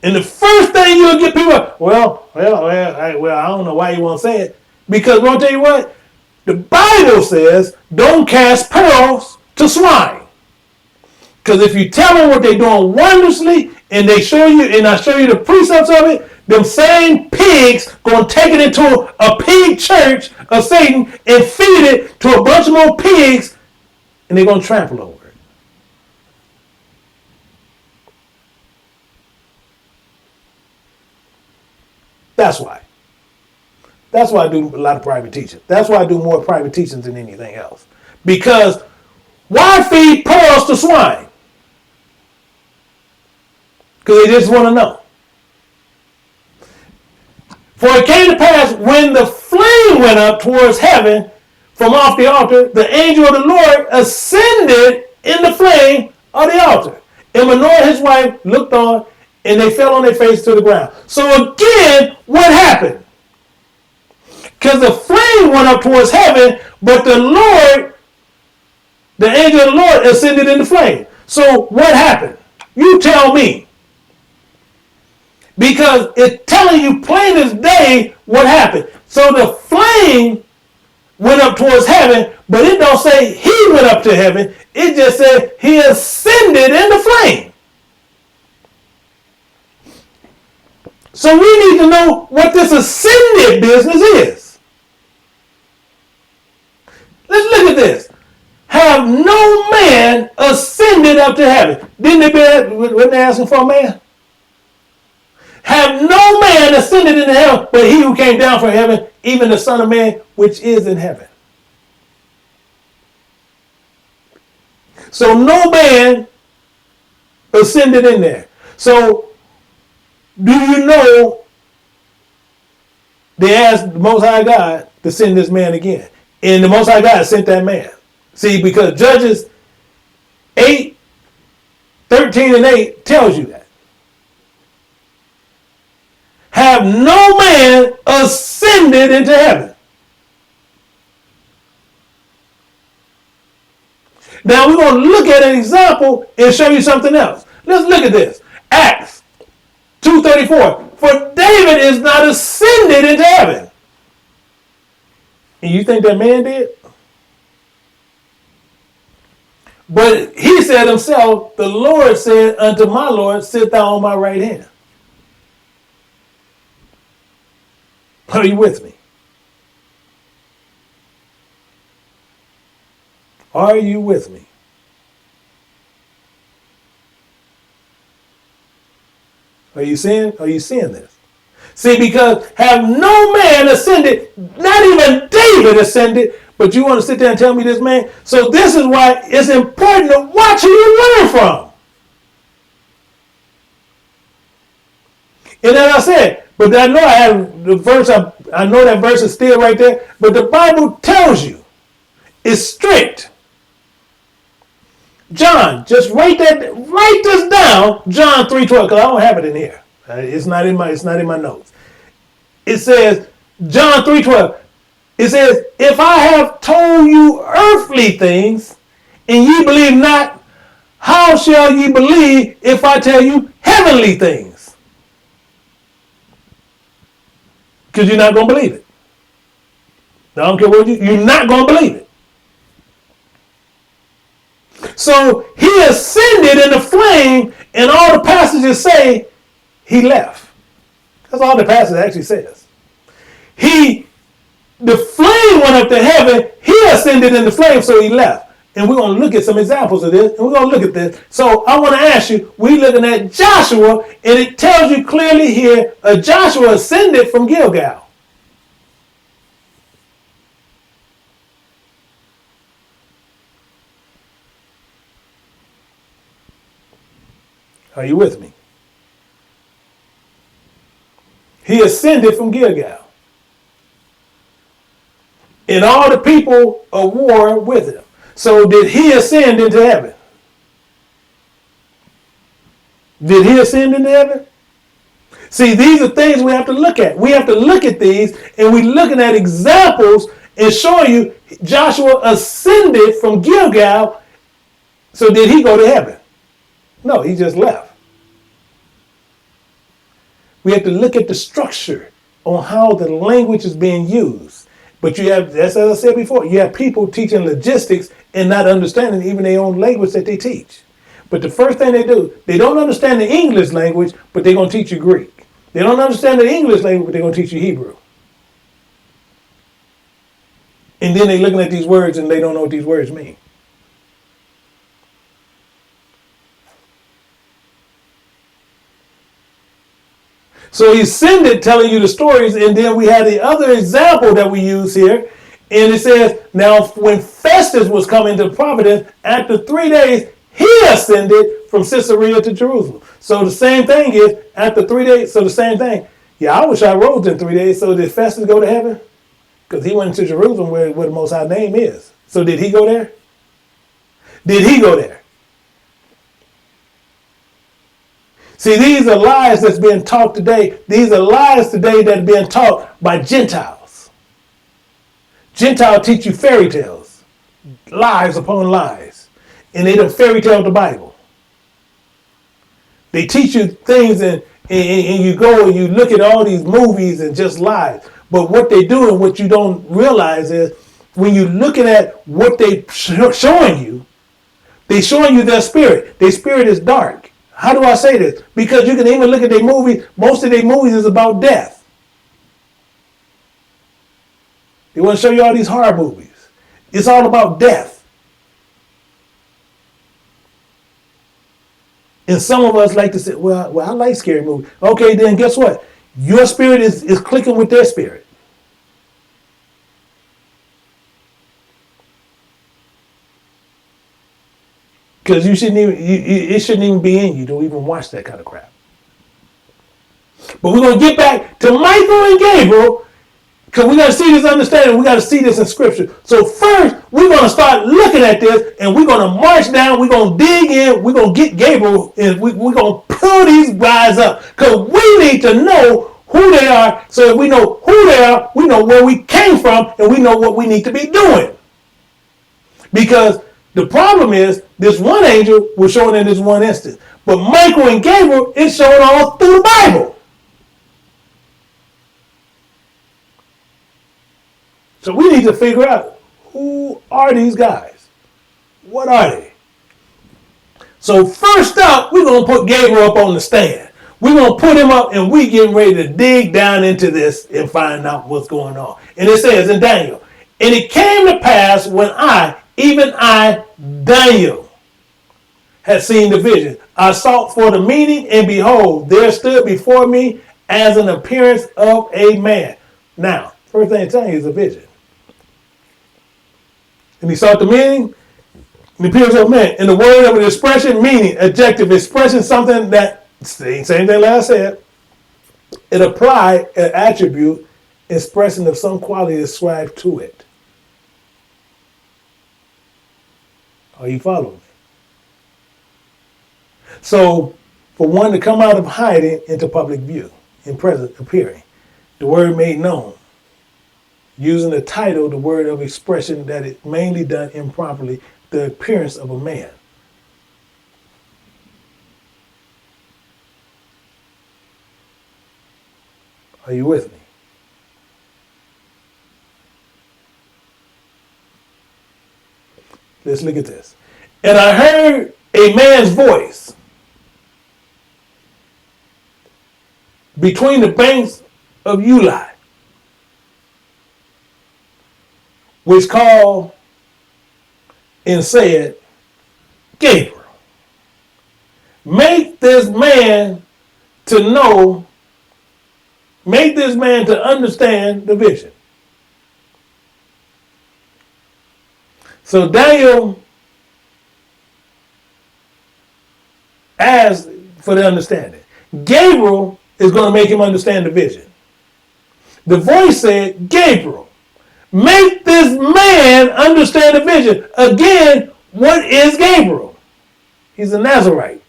B: And the first thing you'll get people, well, I don't know why you won't say it. Because I'll tell you what, the Bible says don't cast pearls to swine. Because if you tell them what they're doing wondrously and they show you, and I show you the precepts of it, them same pigs going to take it into a pig church of Satan and feed it to a bunch of more pigs, and they're going to trample over it. That's why. That's why I do a lot of private teaching. That's why I do more private teachings than anything else. Because why feed pearls to swine? Because they just want to know. For it came to pass when the flame went up towards heaven from off the altar, the angel of the Lord ascended in the flame of the altar. And Manoah and his wife looked on, and they fell on their face to the ground. So again, what happened? Because the flame went up towards heaven, but the Lord, the angel of the Lord, ascended in the flame. So what happened? You tell me. Because it's telling you plain as day what happened. So the flame went up towards heaven, but it don't say he went up to heaven. It just said he ascended in the flame. So we need to know what this ascended business is. Let's look at this. Have no man ascended up to heaven. Weren't they asking for a man? Have no man ascended into heaven, but he who came down from heaven, even the Son of Man, which is in heaven. So no man ascended in there. So do you know they asked the Most High God to send this man again? And the Most High God sent that man. See, because Judges 8:13-8 tells you that. Have no man ascended into heaven. Now we're going to look at an example and show you something else. Let's look at this. Acts 2:34. For David is not ascended into heaven. And you think that man did? But he said himself, the Lord said unto my Lord, sit thou on my right hand. Are you with me? Are you with me? Are you seeing this? See, because have no man ascended, not even David ascended, but you want to sit there and tell me this man? So this is why it's important to watch who you learn from. And as I said, but I know I have the verse, I know that verse is still right there, but the Bible tells you it's strict. John, just write this down, John 3:12, because I don't have it in here. It's not in my notes. It says, John 3:12, it says, if I have told you earthly things, and ye believe not, how shall ye believe if I tell you heavenly things? Because you're not going to believe it. I don't care what you're not going to believe it. So he ascended in the flame, and all the passages say he left. That's all the passage actually says. The flame went up to heaven, he ascended in the flame, so he left. And we're going to look at some examples of this, and we're going to look at this. So I want to ask you, we're looking at Joshua, and it tells you clearly here, Joshua ascended from Gilgal. Are you with me? He ascended from Gilgal. And all the people of war with him. So did he ascend into heaven? Did he ascend into heaven? See, these are things we have to look at. We have to look at these, and we're looking at examples and showing you Joshua ascended from Gilgal. So did he go to heaven? No, he just left. We have to look at the structure on how the language is being used. But you have, as I said before, you have people teaching logistics and not understanding even their own language that they teach. But the first thing they do, they don't understand the English language, but they're going to teach you Greek. They don't understand the English language, but they're going to teach you Hebrew. And then they're looking at these words and they don't know what these words mean. So he ascended telling you the stories, and then we had the other example that we use here, and it says, now when Festus was coming to Providence, after 3 days, he ascended from Caesarea to Jerusalem. So the same thing is, after 3 days, so the same thing. Yeah, I wish I rose in 3 days, so did Festus go to heaven? Because he went to Jerusalem where the Most High name is. So did he go there? Did he go there? See, these are lies that's being taught today. These are lies today that are being taught by Gentiles. Gentiles teach you fairy tales, lies upon lies, and they don't fairy tale the Bible. They teach you things, and and you go and you look at all these movies and just lies. But what they do and what you don't realize is when you're looking at what they showing you, they showing you their spirit. Their spirit is dark. How do I say this? Because you can even look at their movies. Most of their movies is about death. They want to show you all these horror movies. It's all about death. And some of us like to say, well, I like scary movies. Okay, then guess what? Your spirit is clicking with their spirit. Because it shouldn't even be in you to even watch that kind of crap. But we're going to get back to Michael and Gabriel, because we got to see this understanding. We got to see this in Scripture. So first, we're going to start looking at this, and we're going to march down. We're going to dig in. We're going to get Gabriel, and we're going to pull these guys up, because we need to know who they are. So if we know who they are, we know where we came from, and we know what we need to be doing. Because the problem is, this one angel was shown in this one instance. But Michael and Gabriel is shown all through the Bible. So we need to figure out, who are these guys? What are they? So first up, we're going to put Gabriel up on the stand. We're going to put him up, and we getting ready to dig down into this and find out what's going on. And it says in Daniel, and it came to pass when even I, Daniel, had seen the vision. I sought for the meaning, and behold, there stood before me as an appearance of a man. Now, first thing I'm telling you is a vision. And he sought the meaning, the appearance of a man. And the word of an expression, meaning, adjective, expressing something that, same thing like I said, it applied an attribute expressing of some quality ascribed to it. Are you following me? So, for one to come out of hiding into public view, in present appearing, the word made known, using the title, the word of expression that is mainly done improperly, the appearance of a man. Are you with me? Let's look at this. And I heard a man's voice between the banks of Uli, which called and said, Gabriel, make this man to understand the vision. So Daniel asked for the understanding. Gabriel is going to make him understand the vision. The voice said, Gabriel, make this man understand the vision. Again, what is Gabriel? He's a Nazarite.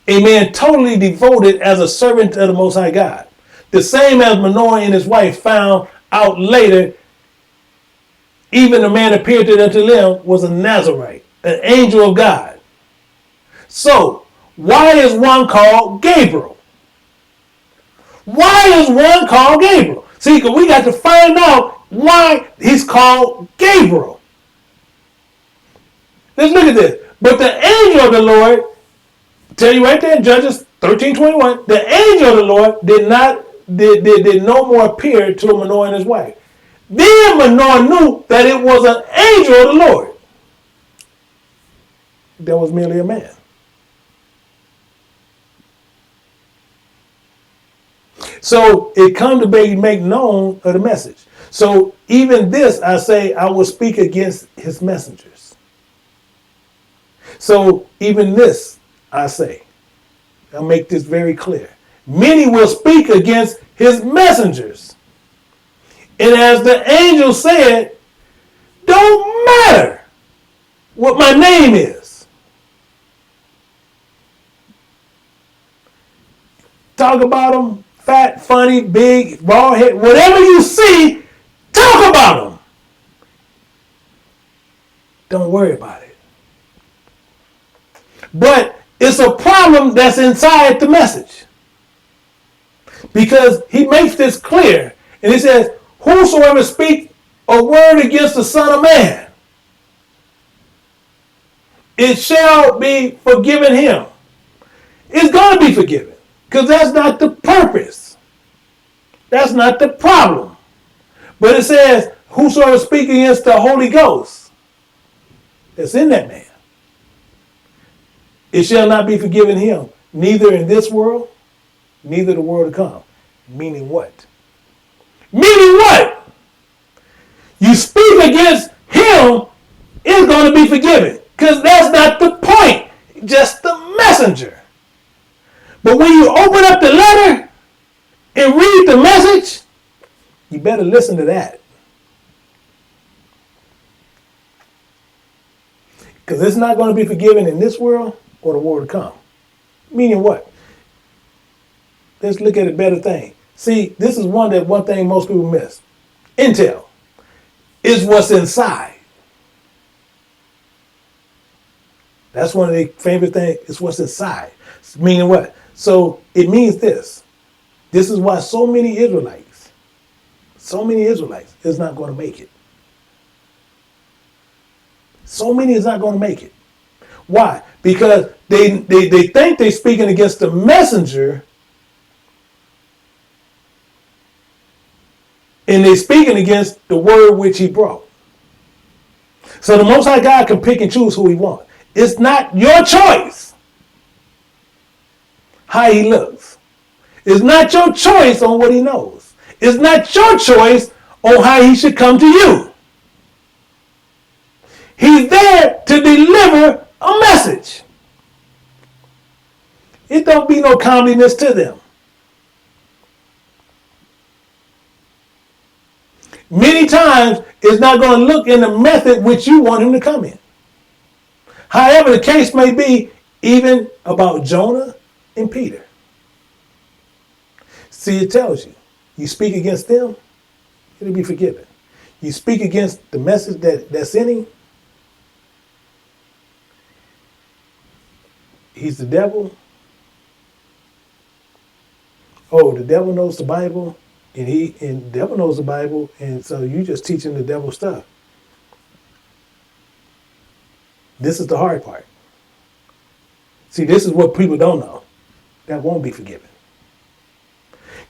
B: A man totally devoted as a servant to the Most High God. The same as Manoah and his wife found out later, even the man appeared to them was a Nazarite, an angel of God. So, why is one called Gabriel? Why is one called Gabriel? See, because we got to find out why he's called Gabriel. Let's look at this. But the angel of the Lord, tell you right there in Judges 13:21, the angel of the Lord did no more appear to Manoah and his wife. Then Manoah knew that it was an angel of the Lord. That was merely a man. So it come to be make known of the message. So even this I say, I will speak against his messengers. So even this I say, I'll make this very clear. Many will speak against his messengers. And as the angel said, don't matter what my name is. Talk about them, fat, funny, big, bald head, whatever you see, talk about them. Don't worry about it. But it's a problem that's inside the message. Because he makes this clear. And he says, whosoever speak a word against the Son of Man, it shall be forgiven him. It's going to be forgiven. Because that's not the purpose. That's not the problem. But it says, whosoever speak against the Holy Ghost that's in that man, it shall not be forgiven him, neither in this world, neither the world to come. Meaning what? Meaning what? You speak against him, it's going to be forgiven. Because that's not the point. Just the messenger. But when you open up the letter and read the message, you better listen to that. Because it's not going to be forgiven in this world or the world to come. Meaning what? Let's look at a better thing. See, this is one thing most people miss. Intel is what's inside. That's one of the favorite things. It's what's inside. Meaning what? So it means this. This is why so many Israelites is not going to make it. So many is not going to make it. Why? Because they think they're speaking against the messenger, and they're speaking against the word which he brought. So the Most High God can pick and choose who he wants. It's not your choice how he looks. It's not your choice on what he knows. It's not your choice on how he should come to you. He's there to deliver a message. It don't be no comeliness to them. Many times, it's not going to look in the method which you want him to come in. However the case may be, even about Jonah and Peter. See, it tells you, you speak against them, it'll be forgiven. You speak against the message that's in him, he's the devil. Oh, the devil knows the Bible, and the devil knows the Bible, and so you just teaching the devil stuff. This is the hard part. See, this is what people don't know. That won't be forgiven.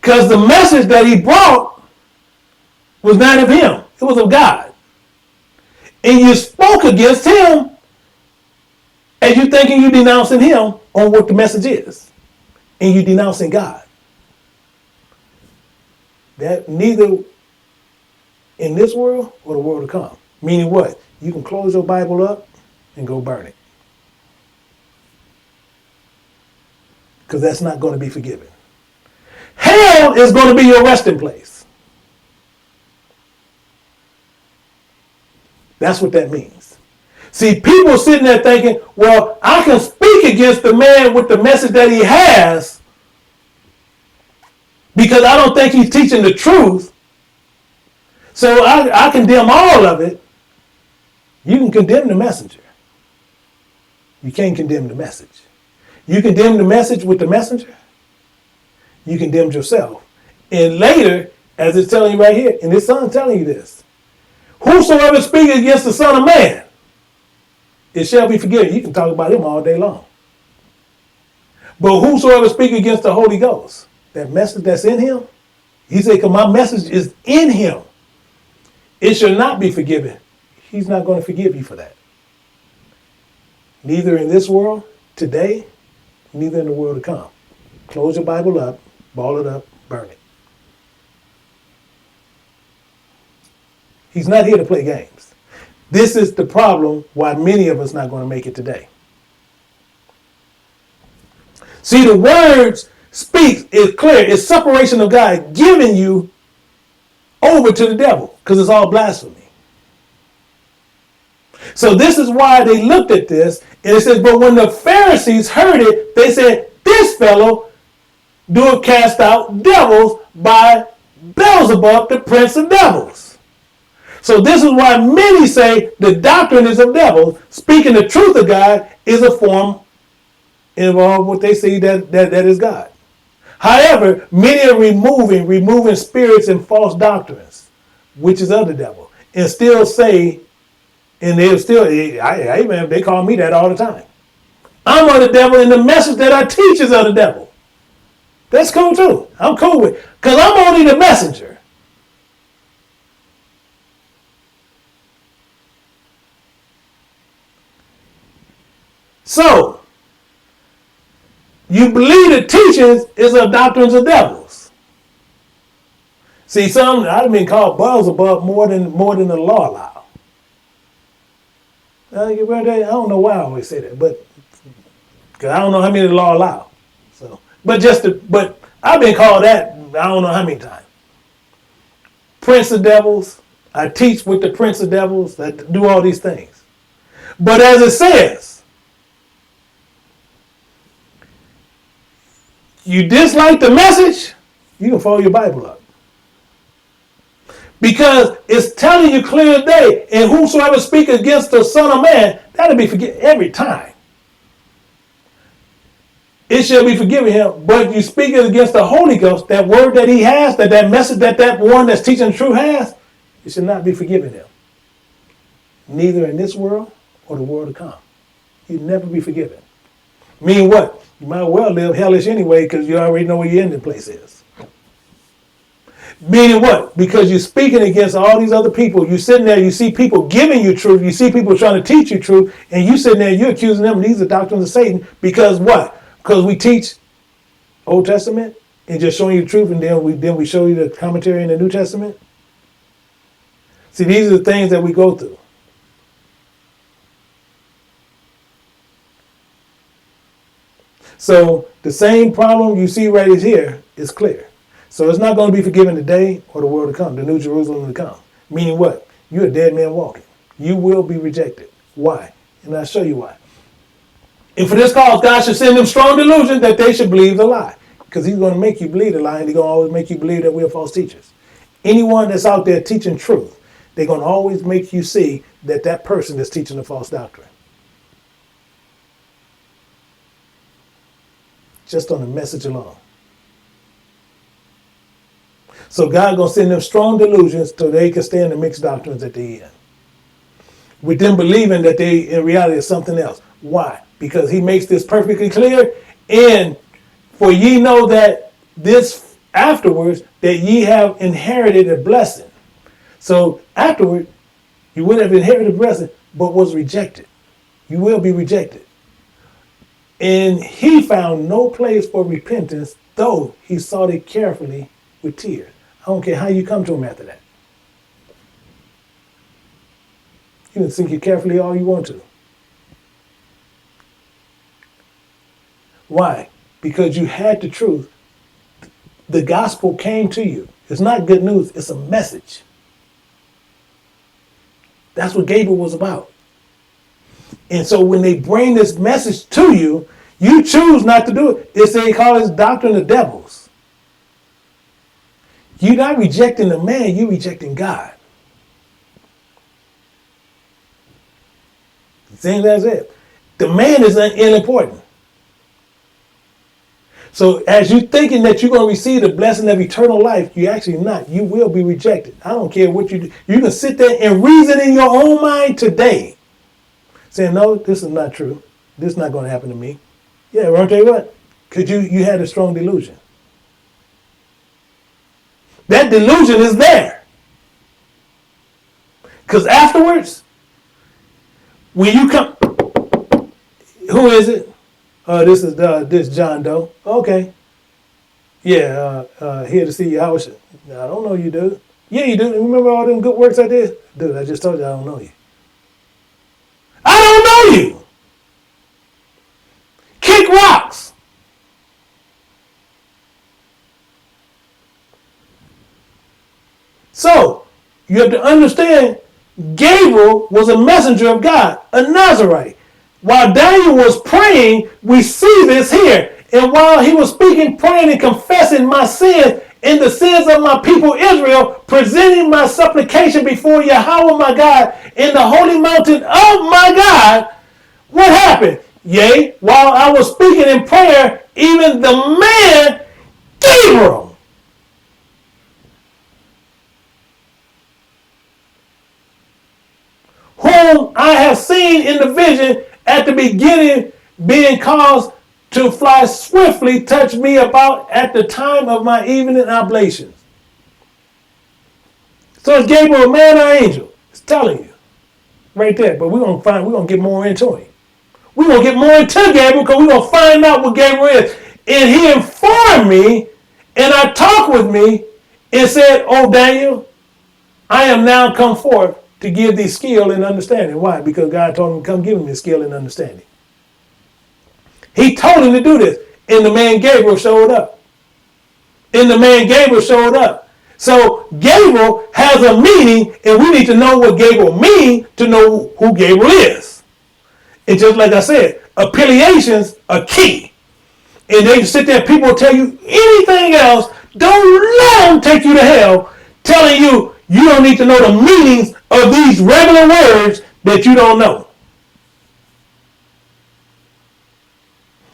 B: Because the message that he brought was not of him. It was of God. And you spoke against him as you thinking you denouncing him on what the message is. And you denouncing God. That neither in this world or the world to come. Meaning what? You can close your Bible up and go burn it. Because that's not going to be forgiven. Hell is going to be your resting place. That's what that means. See, people sitting there thinking, well, I can speak against the man with the message that he has because I don't think he's teaching the truth. So I condemn all of it. You can condemn the messenger. You can't condemn the message. You condemn the message with the messenger. You condemned yourself. And later, as it's telling you right here, and this son's telling you this, whosoever speaks against the Son of Man, it shall be forgiven. You can talk about him all day long. But whosoever speaks against the Holy Ghost, that message that's in him, he said, because my message is in him, it shall not be forgiven. He's not going to forgive you for that. Neither in this world, today, neither in the world to come. Close your Bible up, ball it up, burn it. He's not here to play games. This is the problem why many of us not going to make it today. See, the words speaks is clear. It's separation of God giving you over to the devil because it's all blasphemy. So this is why they looked at this and it says, but when the Pharisees heard it, they said, this fellow doeth cast out devils by Beelzebub, the prince of devils. So this is why many say the doctrine is of devils. Speaking the truth of God is a form involve what they see that is God. However, many are removing spirits and false doctrines, which is of the devil, and still say, and they'll still, man, they call me that all the time. I'm of the devil, and the message that I teach is of the devil. That's cool too. I'm cool with it, because I'm only the messenger. So, you believe the teachings is of doctrines of devils. See, some I've been called Beelzebub more than the law allow. I don't know why I always say that, but because I don't know how many the law allow. So, but I've been called that I don't know how many times. Prince of devils. I teach with the prince of devils that do all these things. But as it says, you dislike the message, you can follow your Bible up. Because it's telling you clear as day, and whosoever speak against the Son of Man, that'll be forgiven every time. It shall be forgiven him, but you speak against the Holy Ghost, that word that he has, that message that one that's teaching the truth has, it should not be forgiven him. Neither in this world or the world to come. You'll never be forgiven. Meaning what? You might well live hellish anyway because you already know where your ending place is. Meaning what? Because you're speaking against all these other people. You're sitting there, you see people giving you truth. You see people trying to teach you truth. And you sitting there, you're accusing them. These are doctrines of Satan. Because what? Because we teach Old Testament and just showing you the truth. And then we show you the commentary in the New Testament. See, these are the things that we go through. So the same problem you see right here is clear. So it's not going to be forgiven today or the world to come, the New Jerusalem to come. Meaning what? You're a dead man walking. You will be rejected. Why? And I'll show you why. And for this cause, God should send them strong delusion that they should believe the lie. Because he's going to make you believe the lie, and he's going to always make you believe that we're false teachers. Anyone that's out there teaching truth, they're going to always make you see that person is teaching a false doctrine. Just on the message alone. So God's going to send them strong delusions so they can stand the mixed doctrines at the end. With them believing that they in reality is something else. Why? Because he makes this perfectly clear. And for ye know that this afterwards, that ye have inherited a blessing. So afterward, you would have inherited a blessing, but was rejected. You will be rejected. And he found no place for repentance, though he sought it carefully with tears. I don't care how you come to him after that. You can think it carefully all you want to. Why? Because you had the truth. The gospel came to you. It's not good news, it's a message. That's what Gabriel was about. And so when they bring this message to you, you choose not to do it. They call this doctrine of devils. You're not rejecting the man, you're rejecting God. That's it. The man is unimportant. So as you're thinking that you're going to receive the blessing of eternal life, you're actually not. You will be rejected. I don't care what you do. You can sit there and reason in your own mind today, saying, no, this is not true. This is not going to happen to me. Yeah, I'll tell you what. Because you had a strong delusion. That delusion is there. Because afterwards, when you come, who is it? This John Doe. Okay. Yeah, here to see you. I don't know you, dude. Yeah, you do. Remember all them good works I did? Dude, I just told you I don't know you. I don't know you. Kick rocks. So, you have to understand, Gabriel was a messenger of God, a Nazarite. While Daniel was praying, we see this here. And while he was speaking, praying, and confessing my sins and the sins of my people Israel, presenting my supplication before Yahweh my God in the holy mountain of my God, what happened? Yea, while I was speaking in prayer, even the man Gabriel, whom I have seen in the vision at the beginning, being caused to fly swiftly, touched me about at the time of my evening oblations. So is Gabriel a man or angel? It's telling you right there. But we're gonna get more into him. We're gonna get more into Gabriel because we're gonna find out what Gabriel is. And he informed me, and I talked with me, and said, "Oh Daniel, I am now come forth to give thee skill and understanding." Why? Because God told him to come give him his skill and understanding. He told him to do this, and the man Gabriel showed up. So Gabriel has a meaning, and we need to know what Gabriel means to know who Gabriel is. And just like I said, affiliations are key. And they sit there, people will tell you anything else. Don't let them take you to hell, telling you you don't need to know the meanings of these regular words that you don't know.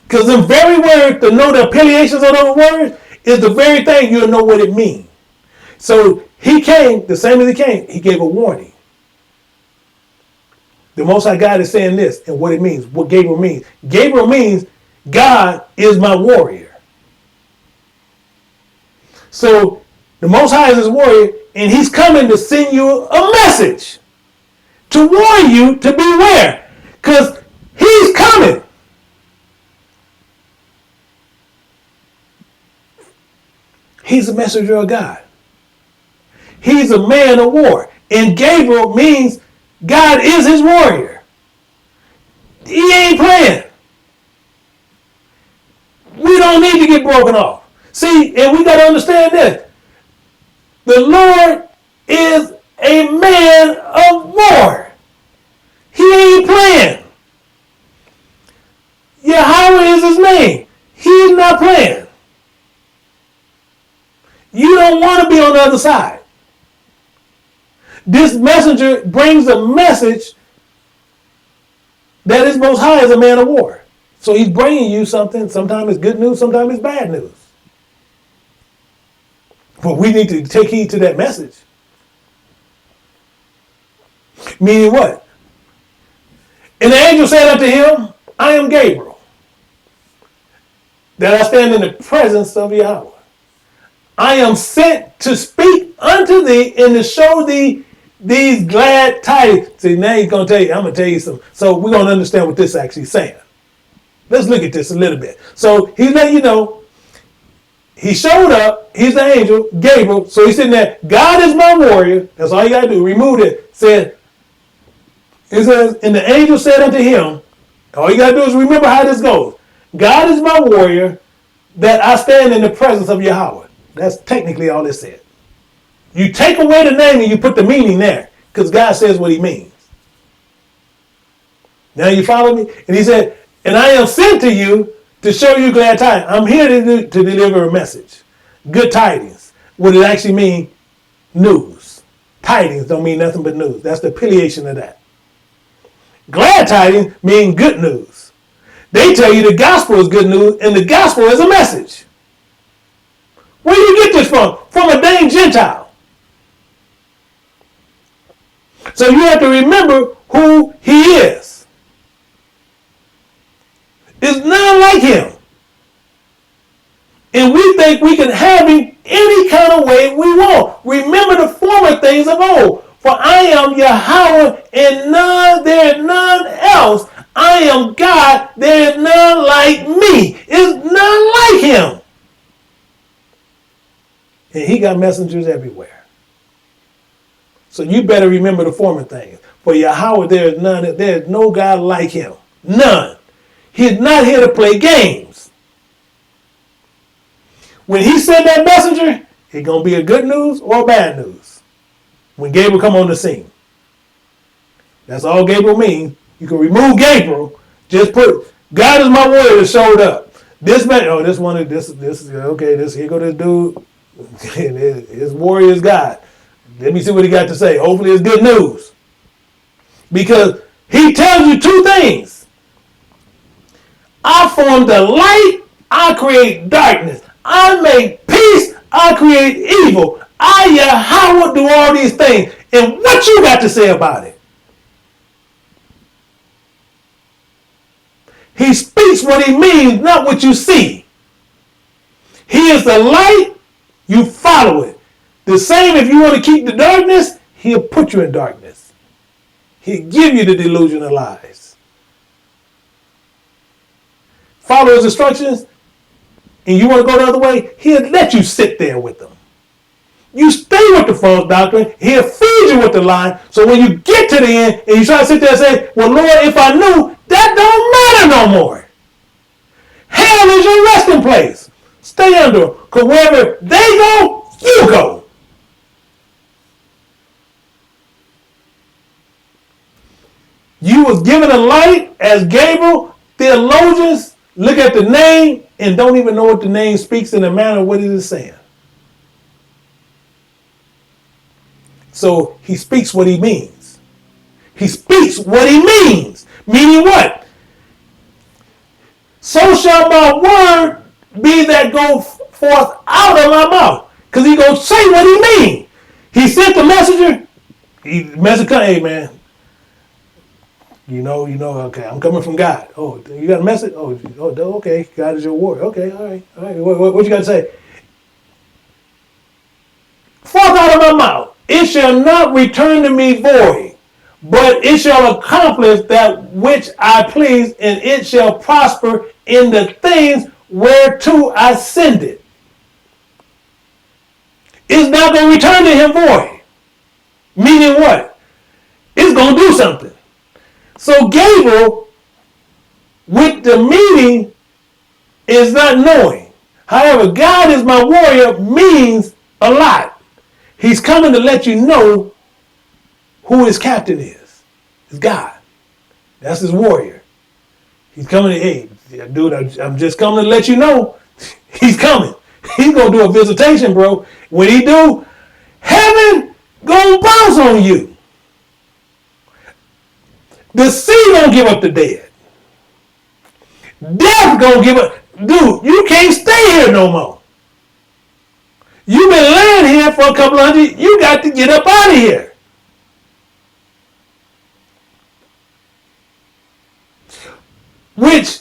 B: Because the very word, to know the affiliations of those words, is the very thing you'll know what it means. So he came, the same as he came, he gave a warning. The Most High God is saying this, and what it means, what Gabriel means. Gabriel means God is my warrior. So the Most High is his warrior, and he's coming to send you a message to warn you to beware, because he's coming. He's a messenger of God. He's a man of war. And Gabriel means God is his warrior. He ain't playing. We don't need to get broken off. See, and we got to understand this. The Lord is a man of war. He ain't playing. Yahweh is his name. He's not playing. You don't want to be on the other side. This messenger brings a message that is Most High is a man of war. So he's bringing you something. Sometimes it's good news, sometimes it's bad news. But we need to take heed to that message. Meaning what? And the angel said unto him, I am Gabriel, that I stand in the presence of Yahweh. I am sent to speak unto thee and to show thee these glad tidings. See, now he's going to tell you, I'm going to tell you something. So we're going to understand what this actually is saying. Let's look at this a little bit. So he's letting you know, he showed up, he's the angel, Gabriel. So he's sitting there, God is my warrior. That's all you got to do. Remove it. It says, and the angel said unto him, all you got to do is remember how this goes. God is my warrior, that I stand in the presence of Yahweh. That's technically all it said. You take away the name and you put the meaning there, because God says what he means. Now you follow me? And he said, and I am sent to you to show you glad tidings. I'm here to deliver a message. Good tidings. What it actually means, news. Tidings don't mean nothing but news. That's the affiliation of that. Glad tidings mean good news. They tell you the gospel is good news, and the gospel is a message. Where do you get this from? From a dang Gentile. So you have to remember who he is. It's none like him. And we think we can have him any kind of way we want. Remember the former things of old. For I am Yahweh, and there is none else. I am God, there is none like me. It's none like him. And he got messengers everywhere. So you better remember the former things. For Yahweh, there is no God like him. None. He's not here to play games. When he sent that messenger, it's going to be a good news or bad news. When Gabriel come on the scene. That's all Gabriel means. You can remove Gabriel. Just put, God is my warrior that showed up. This man, oh, this one, this, okay, here go this dude. His warrior is God. Let me see what he got to say. Hopefully it's good news. Because he tells you two things. I form the light, I create darkness. I make peace, I create evil. I, Yahweh, do all these things. And what you got to say about it? He speaks what he means, not what you see. He is the light, you follow it. The same if you want to keep the darkness, he'll put you in darkness. He'll give you the delusion of lies. Follow his instructions, and you want to go the other way, he'll let you sit there with them. You stay with the false doctrine, he'll feed you with the lie, so when you get to the end, and you try to sit there and say, well, Lord, if I knew, that don't matter no more. Hell is your resting place. Stay under, because wherever they go, you go. You was given a light as Gabriel. Theologians look at the name and don't even know what the name speaks in the manner of what it is saying. So he speaks what he means. He speaks what he means. Meaning what? So shall my word be that go forth out of my mouth. Because he going to say what he means. He sent the messenger. Messenger, hey man. You know, okay, I'm coming from God. Oh, you got a message? Oh, okay. God is your warrior. Okay, all right. What you got to say? Forth out of my mouth. It shall not return to me void, but it shall accomplish that which I please, and it shall prosper in the things whereto I send it. It's not going to return to him void. Meaning what? It's going to do something. So Gabriel, with the meaning, is not knowing. However, God is my warrior means a lot. He's coming to let you know who his captain is. It's God. That's his warrior. He's coming to, hey, dude, I'm just coming to let you know. He's coming. He's going to do a visitation, bro. When he do, heaven going to bounce on you. The sea gonna give up the dead. Death gonna give up. Dude, you can't stay here no more. You've been laying here for a couple of hundred. You got to get up out of here. Which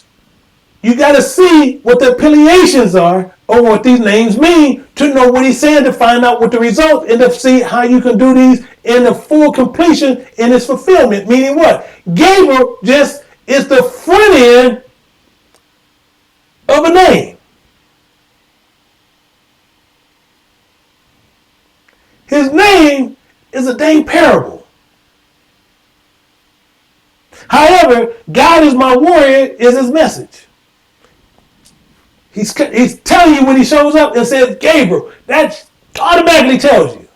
B: you got to see what the affiliations are or what these names mean to know what he's saying, to find out what the result, and to see how you can do these in the full completion in its fulfillment. Meaning what? Gabriel just is the front end of a name. His name is a dang parable. However, God is my warrior is his message. He's telling you when he shows up and says Gabriel. That automatically tells you.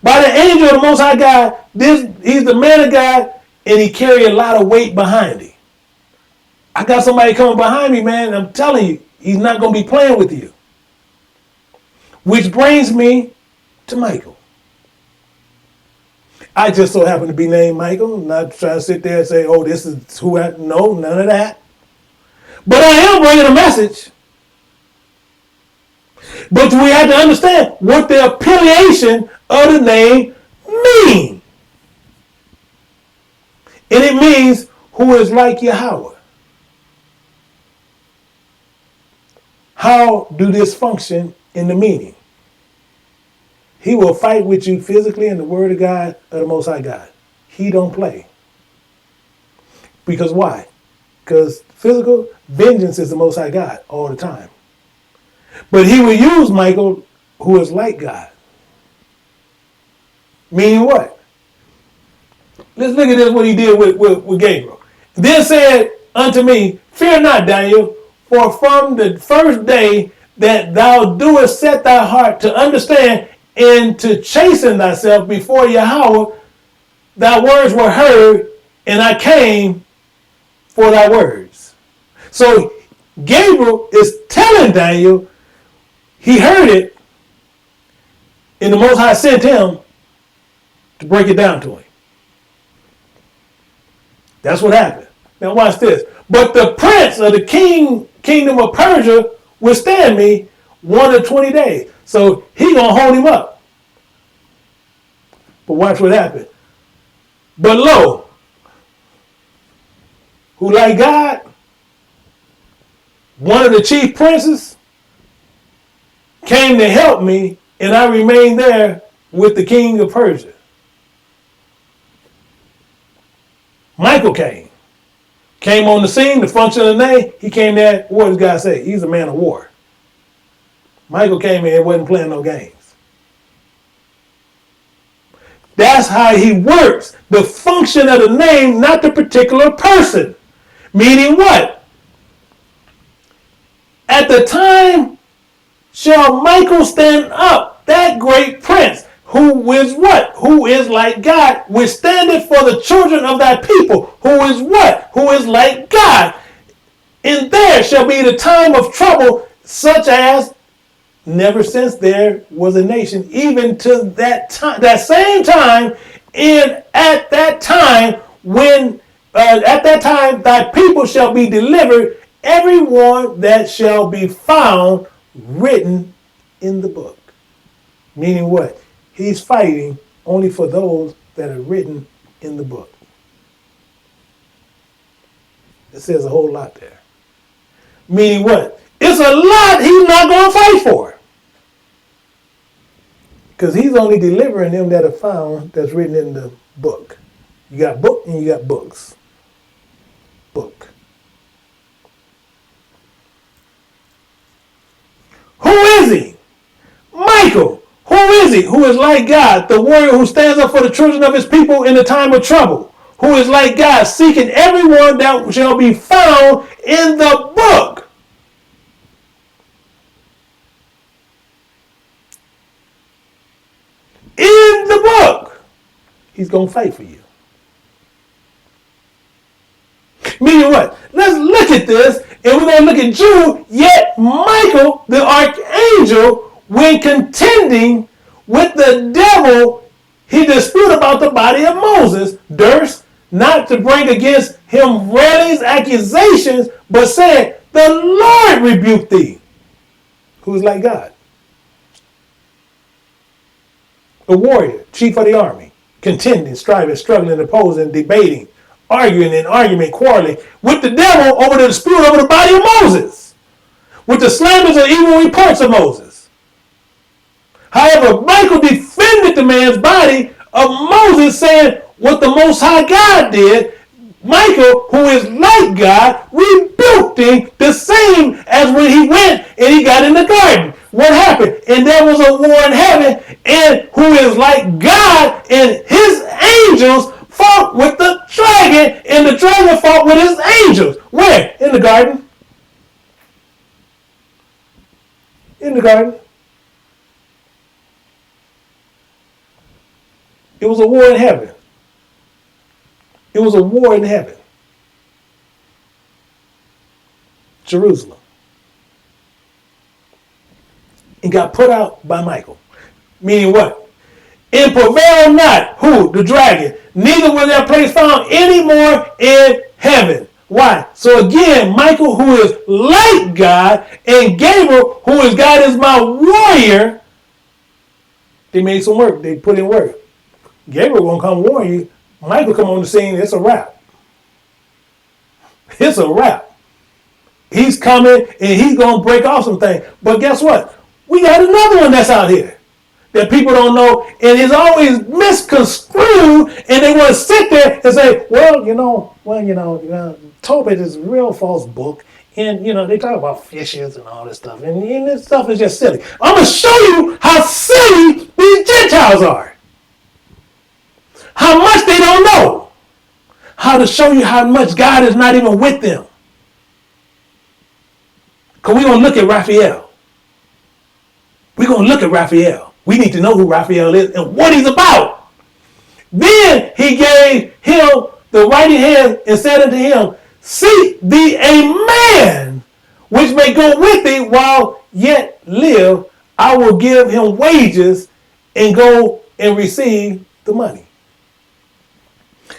B: By the angel of the Most High God, he's the man of God, and he carry a lot of weight behind him. I got somebody coming behind me, man. I'm telling you, he's not going to be playing with you. Which brings me to Michael. I just so happen to be named Michael. I'm not trying to sit there and say, oh, this is who I know. None of that. But I am bringing a message. But we have to understand what the affiliation of the name means. And it means who is like Yahweh. How do this function in the meaning? He will fight with you physically in the word of God of the Most High God. He don't play. Because why? Because physical vengeance is the Most High God all the time. But he will use Michael, who is like God. Meaning what? Let's look at this, what he did with Gabriel. Then said unto me, fear not, Daniel, for from the first day that thou doest set thy heart to understand and to chasten thyself before Yahweh, thy words were heard, and I came for thy words. So Gabriel is telling Daniel, he heard it, and the Most High sent him to break it down to him. That's what happened. Now watch this. But the prince of the kingdom of Persia withstand me 120 days. So he gonna hold him up. But watch what happened. But lo, who like God, one of the chief princes came to help me, and I remained there with the king of Persia. Michael came on the scene, the function of the name. He came there. What does God say? He's a man of war. Michael came in and wasn't playing no games. That's how he works. The function of the name, not the particular person. Meaning what? At the time shall Michael stand up, that great prince, who is what? Who is like God, withstandeth for the children of thy people. Who is what? Who is like God. And there shall be the time of trouble, such as never since there was a nation, even to that time, that same time, and at that time when at that time thy people shall be delivered, everyone that shall be found written in the book. Meaning what? He's fighting only for those that are written in the book. It says a whole lot there. Meaning what? It's a lot he's not going to fight for. Because he's only delivering them that are found that's written in the book. You got book and you got books. Book. Who is he? Michael. Who is he? Who is like God, the warrior who stands up for the children of his people in the time of trouble. Who is like God, seeking everyone that shall be found in the book. In the book. He's going to fight for you. Meaning what? Let's look at this, and we're going to look at Jude. Yet Michael, the archangel, when contending with the devil, he disputed about the body of Moses, durst not to bring against him railings, accusations, but said, the Lord rebuked thee. Who's like God? A warrior, chief of the army, contending, striving, struggling, opposing, debating, arguing in argument, quarreling with the devil over the dispute over the body of Moses, with the slanders and evil reports of Moses. However, Michael defended the man's body of Moses, saying what the Most High God did. Michael, who is like God, rebuked him the same as when he went and he got in the garden. What happened? And there was a war in heaven, and who is like God, and his angels fought with the dragon, and the dragon fought with his angels. Where? In the garden. In the garden. It was a war in heaven. It was a war in heaven. Jerusalem. And got put out by Michael. Meaning what? And prevailed not, who? The dragon. Neither was their place found anymore in heaven. Why? So again, Michael, who is like God, and Gabriel, who is God is my warrior, they made some work. They put in work. Gabriel gonna come warn you. Michael come on the scene. It's a wrap. It's a wrap. He's coming and he's gonna break off some things. But guess what? We got another one that's out here that people don't know, and is always misconstrued, and they want to sit there and say, Tobit is a real false book, and they talk about fishes and all this stuff, and this stuff is just silly. I'm gonna show you how silly these Gentiles are. How much they don't know. How to show you how much God is not even with them. Because we're going to look at Raphael. We're going to look at Raphael. We need to know who Raphael is and what he's about. Then he gave him the right hand and said unto him, seek thee a man which may go with thee while yet live. I will give him wages and go and receive the money.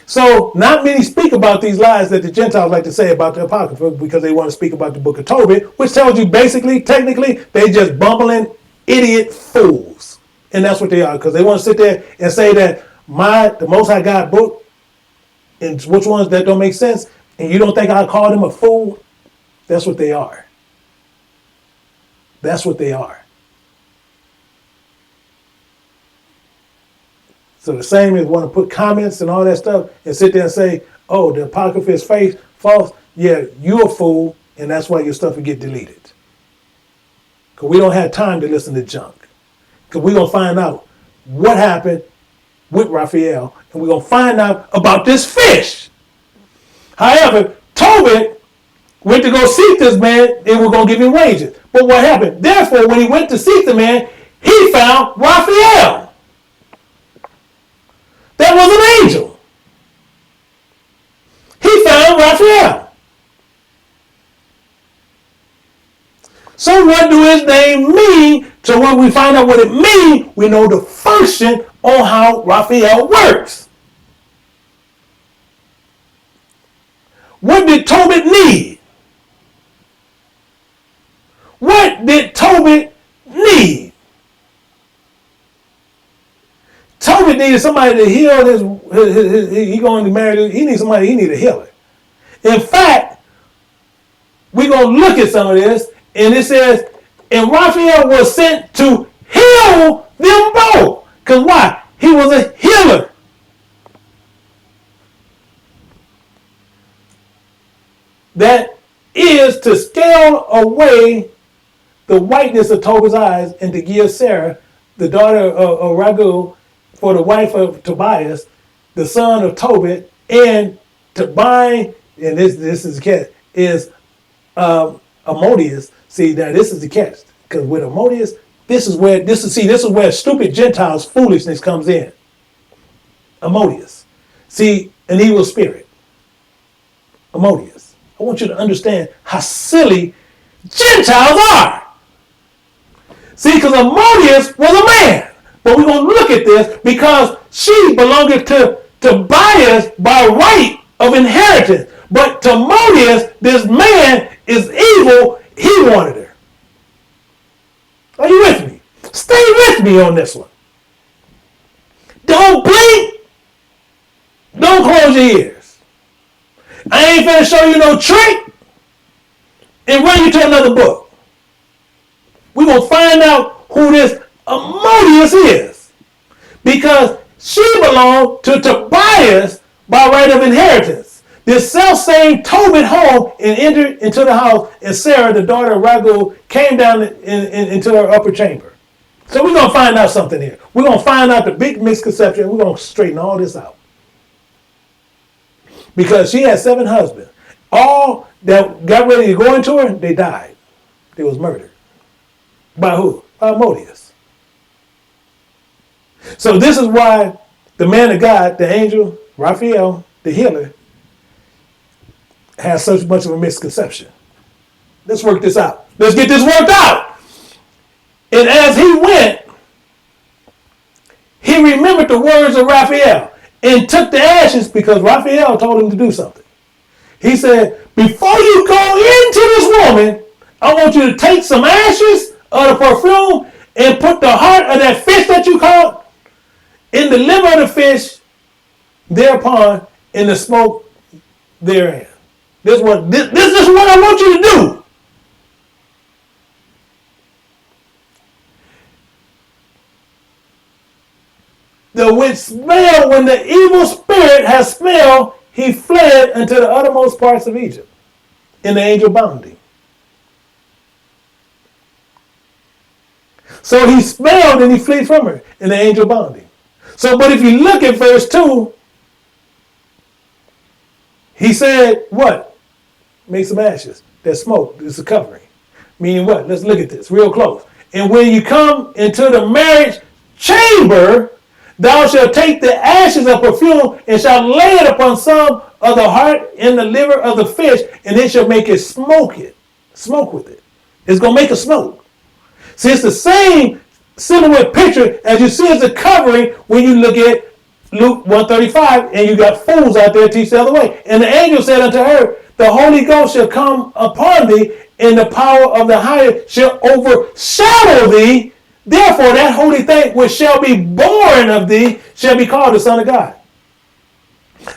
B: So not many speak about these lies that the Gentiles like to say about the Apocrypha because they want to speak about the book of Tobit, which tells you basically, technically, they just bumbling idiot fools. And that's what they are, because they want to sit there and say that the Most High God book, and which ones that don't make sense, and you don't think I call them a fool? That's what they are. That's what they are. So the same as want to put comments and all that stuff and sit there and say, oh, the Apocrypha is false. Yeah, you a fool, and that's why your stuff will get deleted. Because we don't have time to listen to junk. Because we're going to find out what happened with Raphael, and we're going to find out about this fish. However, Tobit went to go seek this man, and we're going to give him wages. But what happened? Therefore, when he went to seek the man, he found Raphael. That was an angel. He found Raphael. So what do his name mean? So when we find out what it means, we know the function on how Raphael works. What did Tobit need? What did Tobit need? Tobit needed somebody to heal he going to marry, he needs a healer. In fact, we're going to look at some of this, and it says, and Raphael was sent to heal them both. Because why? He was a healer. That is to scale away the whiteness of Tobit's eyes and to give Sarah, the daughter of Raguel, for the wife of Tobias, the son of Tobit, and to bind, and this is the catch, is Amodius. See, now this is the catch, because with Amodius, this is where stupid Gentiles' foolishness comes in. Amodius. See, an evil spirit. Amodius. I want you to understand how silly Gentiles are. See, because Amodius was a man. But we're going to look at this because she belonged to Tobias by right of inheritance. But Timonius, this man, is evil. He wanted her. Are you with me? Stay with me on this one. Don't blink. Don't close your ears. I ain't finna show you no trick and run you to another book. We're going to find out who this Amodius is, because she belonged to Tobias by right of inheritance. This self-same Tobit home and entered into the house, and Sarah, the daughter of Raguel, came down into her upper chamber. So we're going to find out something here. We're going to find out the big misconception. We're going to straighten all this out. Because she had 7 husbands. All that got ready to go into her, they died. They was murdered. By who? By Amodius. So this is why the man of God, the angel, Raphael, the healer, has such much of a misconception. Let's work this out. Let's get this worked out. And as he went, he remembered the words of Raphael and took the ashes, because Raphael told him to do something. He said, before you go into this woman, I want you to take some ashes of the perfume and put the heart of that fish that you caught in the liver of the fish thereupon, in the smoke therein. This is what I want you to do. The which smell, when the evil spirit has smelled, he fled unto the uttermost parts of Egypt, and the angel bound him. So he smelled and he fled from her, and the angel bound him. So, but if you look at verse 2, he said, what? Make some ashes. That smoke is a covering. Meaning what? Let's look at this real close. And when you come into the marriage chamber, thou shalt take the ashes of perfume and shalt lay it upon some of the heart and the liver of the fish, and it shall make it smoke with it. It's going to make a smoke. See, it's the same silhouette picture as you see as a covering when you look at Luke 135, and you got fools out there teach the other way. And the angel said unto her, the Holy Ghost shall come upon thee, and the power of the higher shall overshadow thee. Therefore, that holy thing which shall be born of thee shall be called the Son of God.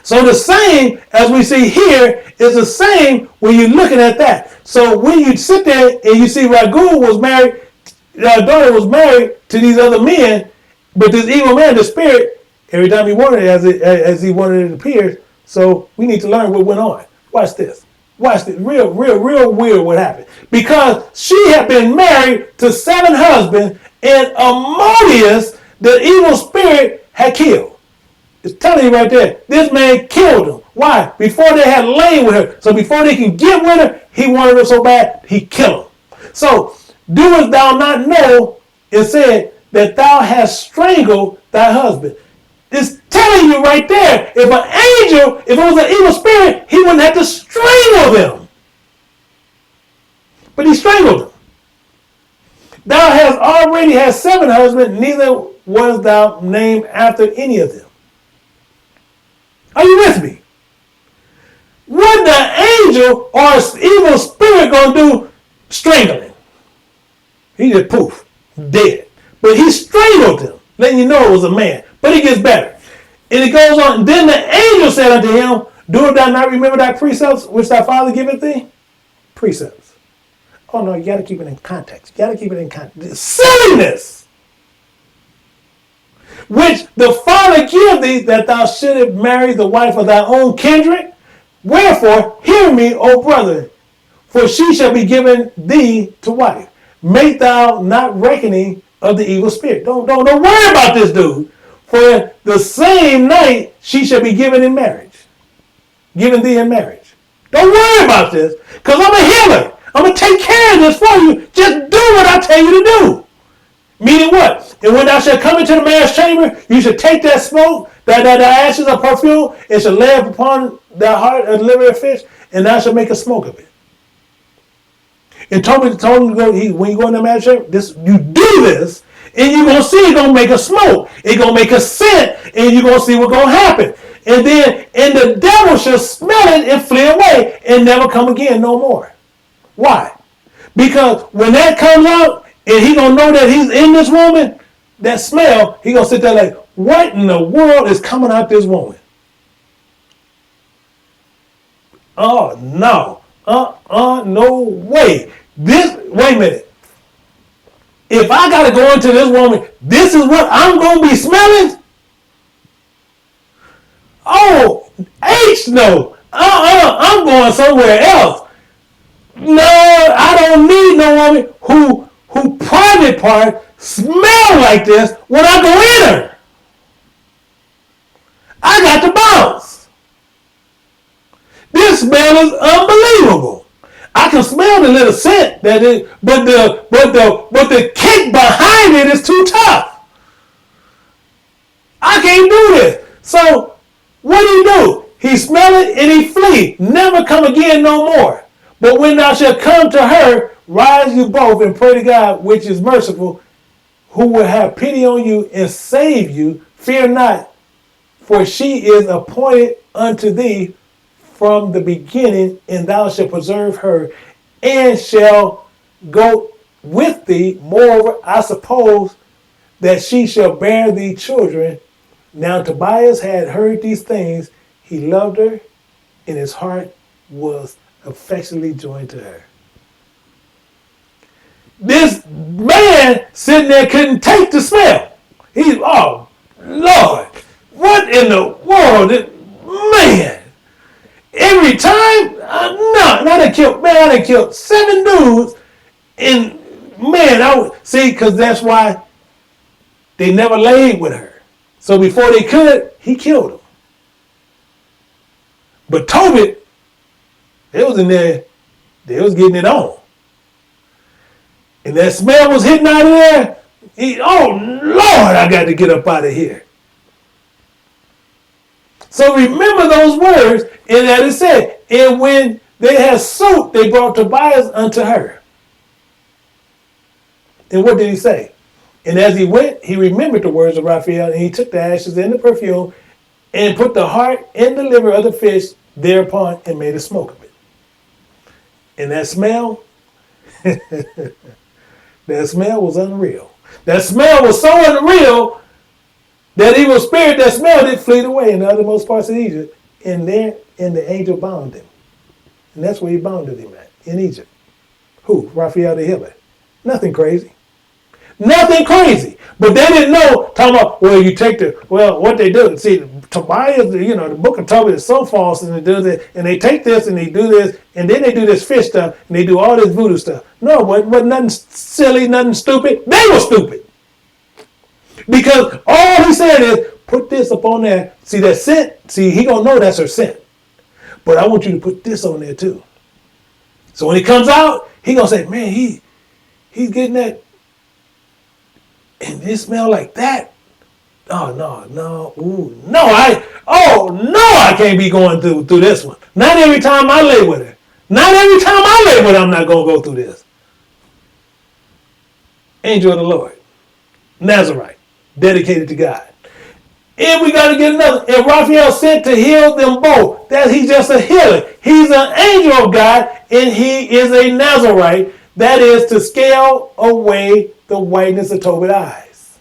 B: So the same as we see here is the same when you're looking at that. So when you sit there and you see Ragu was married, daughter was married to these other men, but this evil man, the spirit, every time he wanted it, as he wanted it, it appears. So we need to learn what went on. Watch this. Watch this. Real weird what happened. Because she had been married to 7 husbands, and Ammonius, the evil spirit, had killed. It's telling you right there. This man killed him. Why? Before they had lain with her. So before they can get with her, he wanted her so bad, he killed him. So, doest thou not know, it said, that thou hast strangled thy husband. It's telling you right there, if an angel, if it was an evil spirit, he wouldn't have to strangle them. But he strangled them. Thou hast already had 7 husbands, neither was thou named after any of them. Are you with me? What the angel or evil spirit gonna do? Strangling. He just poof, dead. But he strangled him, letting you know it was a man. But it gets better. And it goes on. And then the angel said unto him, doest thou not remember thy precepts which thy father giveth thee? Precepts. Oh no, you gotta keep it in context. You gotta keep it in context. Silliness! Which the Father give thee, that thou shouldest marry the wife of thy own kindred. Wherefore, hear me, O brother, for she shall be given thee to wife. Make thou not reckoning of the evil spirit. Don't worry about this dude. For the same night she shall be given in marriage. Given thee in marriage. Don't worry about this, because I'm a healer. I'm going to take care of this for you. Just do what I tell you to do. Meaning what? And when thou shalt come into the marriage chamber, you should take that smoke, that ashes of perfume, and shall lay it upon the heart of the liver of fish, and thou shalt make a smoke of it. And told him to go, when you go in the marriage chamber, you do this, and you're going to see it's going to make a smoke. It's going to make a scent, and you're going to see what's going to happen. And the devil shall smell it and flee away, and never come again no more. Why? Because when that comes out, and he gonna know that he's in this woman, that smell, he gonna sit there like, what in the world is coming out this woman? Oh no. No way. Wait a minute. If I gotta go into this woman, this is what I'm gonna be smelling? Oh, H no. I'm going somewhere else. No, I don't need no woman who private part smell like this when I go in her. I got to bounce. This smell is unbelievable. I can smell the little scent but the kick behind it is too tough. I can't do this. So what do? He smell it and he flee. Never come again no more. But when thou shalt come to her, rise you both and pray to God, which is merciful, who will have pity on you and save you. Fear not, for she is appointed unto thee from the beginning, and thou shalt preserve her, and shall go with thee. Moreover, I suppose that she shall bear thee children. Now Tobias had heard these things. He loved her, and his heart was affectionately joined to her. This man sitting there couldn't take the smell. Oh, Lord, what in the world? Man, every time, I done killed 7 dudes, and man, because that's why they never laid with her. So before they could, he killed them. But Tobit, they was in there, they was getting it on. And that smell was hitting out of there. Oh, Lord, I got to get up out of here. So remember those words, and that it said, and when they had suit, they brought Tobias unto her. And what did he say? And as he went, he remembered the words of Raphael, and he took the ashes and the perfume and put the heart and the liver of the fish thereupon and made a smoke of it. And that smell, that smell was unreal. That smell was so unreal that evil spirit that smelled it fled away in the uttermost parts of Egypt. And the angel bound him. And that's where he bounded him at, in Egypt. Who? Raphael the healer. Nothing crazy. Nothing crazy. But they didn't know, talking about, well, you take what they do. See, Tobiah, the book of Tobit is so false, and they do this, and they take this, and they do this, and then they do this fish stuff, and they do all this voodoo stuff. No, it wasn't nothing silly, nothing stupid. They were stupid. Because all he said is, put this up on there. See that scent? See, he gonna know that's her scent. But I want you to put this on there too. So when he comes out, he gonna say, man, he's getting that, and it smell like that. Oh no, ooh, no, I can't be going through this one. Not every time I lay with her. Not every time I lay with her, I'm not gonna go through this. Angel of the Lord, Nazarite, dedicated to God. And we got to get another. And Raphael sent to heal them both. That he's just a healer. He's an angel of God, and he is a Nazarite. That is to scale away the whiteness of Tobit eyes.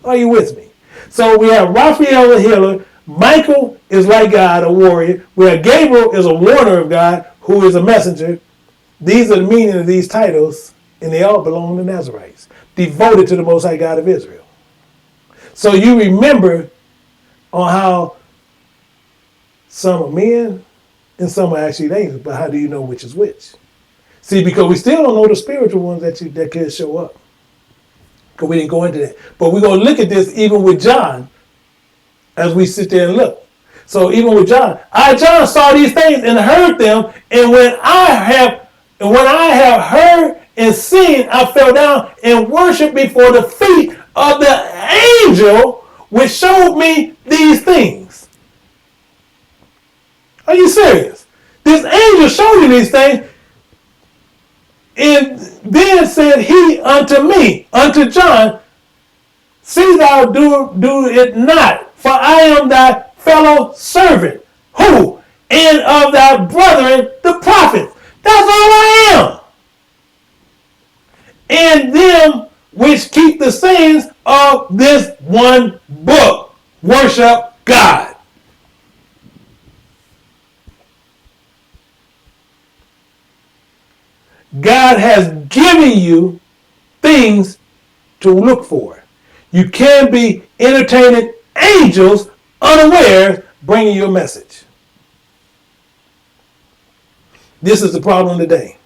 B: Are you with me? So we have Raphael the healer. Michael is like God, a warrior. We have Gabriel is a warner of God, who is a messenger. These are the meaning of these titles, and they all belong to Nazarites, devoted to the Most High God of Israel. So you remember on how some are men and some are actually angels, but how do you know which is which? See, because we still don't know the spiritual ones that could show up. Because we didn't go into that. But we're going to look at this even with John as we sit there and look. So even with John, John saw these things and heard them, and when I have heard and seen, I fell down and worshiped before the feet of the angel which showed me these things. Are you serious? This angel showed you these things, and then said he unto me, unto John, see thou do it not, for I am thy fellow servant. Who? And of thy brethren, the prophets. That's all I am. And them which keep the sayings of this one book. Worship God. God has given you things to look for. You can be entertaining angels unaware bringing you a message. This is the problem today.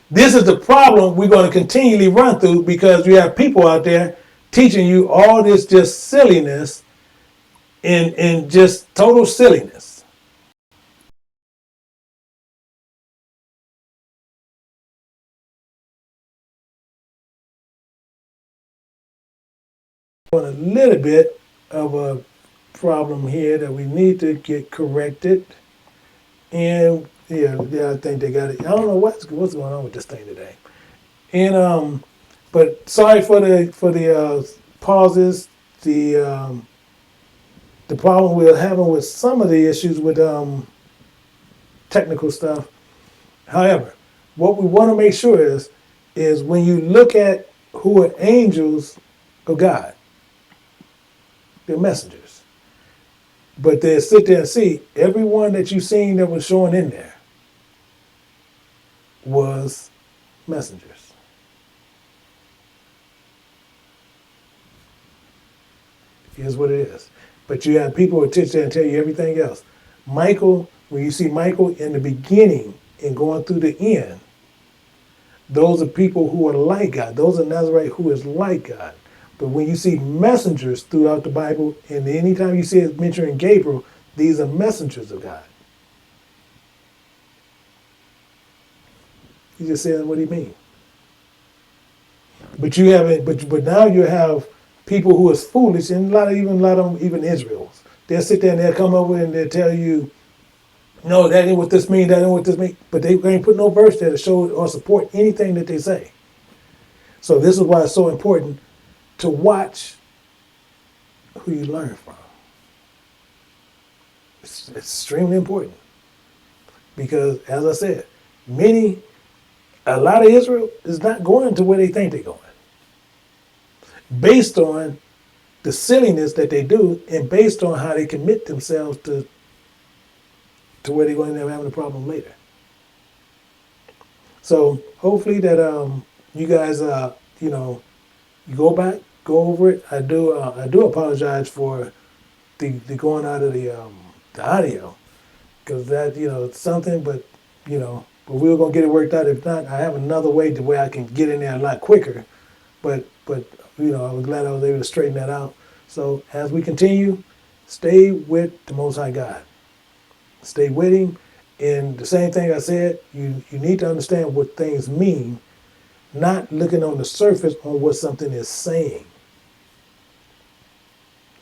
B: This is the problem we're going to continually run through, because you have people out there teaching you all this just silliness and just total silliness. On a little bit of a problem here that we need to get corrected. And yeah, I think they got it. I don't know what's going on with this thing today. And but sorry for the pauses. The problem we're having with some of the issues with technical stuff. However, what we want to make sure is when you look at who are angels of God, they're messengers. But they sit there and see everyone that you've seen that was showing in there was messengers. Here's what it is. But you have people who sit there and tell you everything else. Michael, when you see Michael in the beginning and going through the end, those are people who are like God. Those are Nazarite who is like God. But when you see messengers throughout the Bible, and anytime you see it mentioning Gabriel, these are messengers of God. He just said what he means. But you have but now you have people who is foolish, and a lot of them, even Israel's. They'll sit there and they'll come over and they'll tell you, no, that ain't what this means, that ain't what this means. But they ain't put no verse there to show or support anything that they say. So this is why it's so important to watch who you learn from. It's extremely important because, as I said, a lot of Israel is not going to where they think they're going, based on the silliness that they do, and based on how they commit themselves to where they're going to end up having a problem later. So hopefully that you guys you know, you go back, go over it. I do apologize for the going out of the audio, because that, it's something, but but we were gonna get it worked out. If not, I have another way to where I can get in there a lot quicker. But I was glad I was able to straighten that out. So as we continue, stay with the Most High God. Stay with Him. And the same thing I said, you need to understand what things mean, not looking on the surface on what something is saying.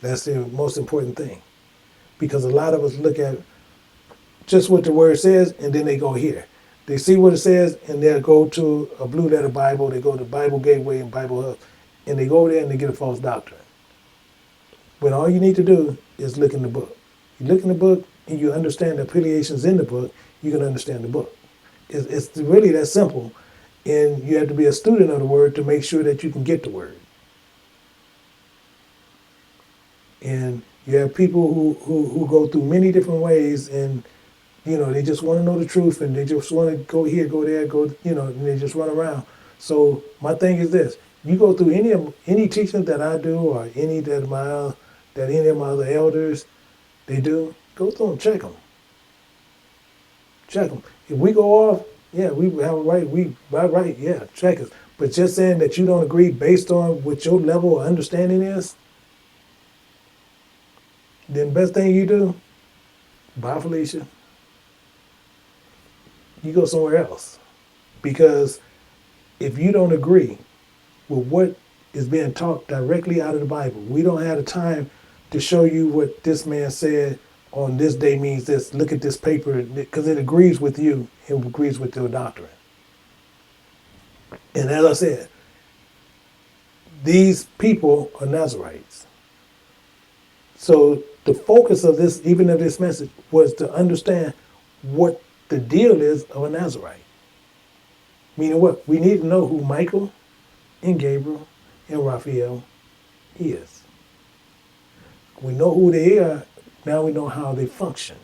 B: That's the most important thing. Because a lot of us look at just what the word says, and then they go here. They see what it says, and they'll go to a Blue Letter Bible, they go to Bible Gateway and Bible Hub, and they go there and they get a false doctrine. When all you need to do is look in the book. You look in the book and you understand the affiliations in the book, you can understand the book. It's really that simple, and you have to be a student of the word to make sure that you can get the word. And you have people who go through many different ways, and they just want to know the truth, and they just want to go here, go there, and they just run around. So my thing is this: you go through any teachings that I do, or any that any of my other elders they do, go through them, check them. Check them. If we go off, yeah, we have a right. Right, yeah, check us. But just saying that you don't agree based on what your level of understanding is, then best thing you do, bye Felicia. You go somewhere else. Because if you don't agree with what is being taught directly out of the Bible, we don't have the time to show you what this man said on this day means this. Look at this paper, because it agrees with you and agrees with your doctrine. And as I said, these people are Nazarites. So the focus of this, even of this message, was to understand what the deal is of a Nazarite. Meaning what? We need to know who Michael and Gabriel and Raphael is. We know who they are, now we know how they function.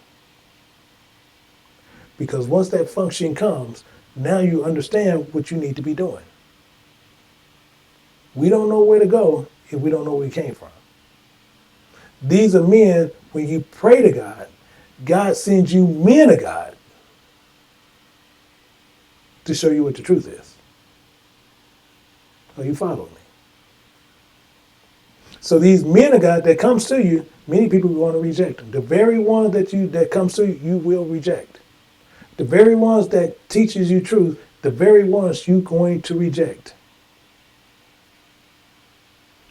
B: Because once that function comes, now you understand what you need to be doing. We don't know where to go if we don't know where we came from. These are men, when you pray to God, God sends you men of God to show you what the truth is. Are you following me? So these men of God that comes to you, many people want to reject them. The very ones that comes to you, you will reject. The very ones that teaches you truth, the very ones you're going to reject.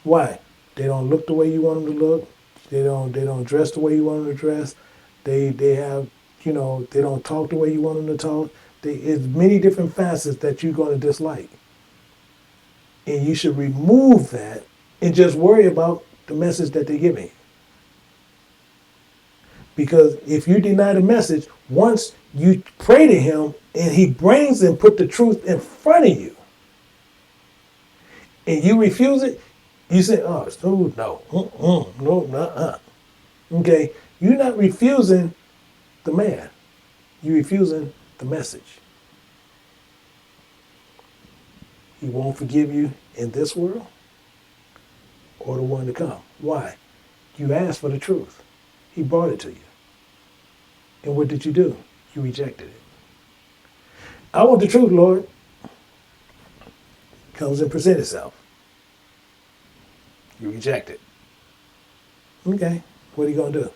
B: Why? They don't look the way you want them to look. They don't dress the way you want them to dress. They have, they don't talk the way you want them to talk. There's many different facets that you're going to dislike. And you should remove that and just worry about the message that they're giving you. Because if you deny the message, once you pray to him and he brings and put the truth in front of you, and you refuse it, you say, oh, no. Okay, you're not refusing the man. You're refusing the message. He won't forgive you in this world or the one to come. Why? You asked for the truth. He brought it to you. And what did you do? You rejected it. I want the truth, Lord. Comes and presents itself. You reject it. Okay, what are you going to do?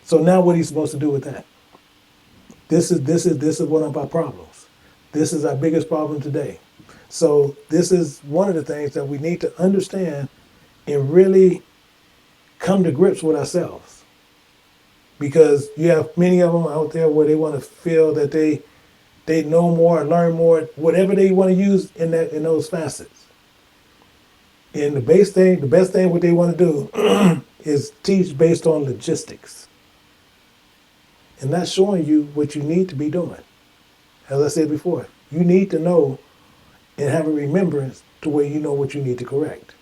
B: So now what are you supposed to do with that? This is one of our problems. This is our biggest problem today. So this is one of the things that we need to understand and really come to grips with ourselves. Because you have many of them out there where they want to feel that they know more, learn more, whatever they want to use in those facets. And the best thing what they want to do is teach based on logistics. and not showing you what you need to be doing. As I said before, you need to know and have a remembrance to where you know what you need to correct.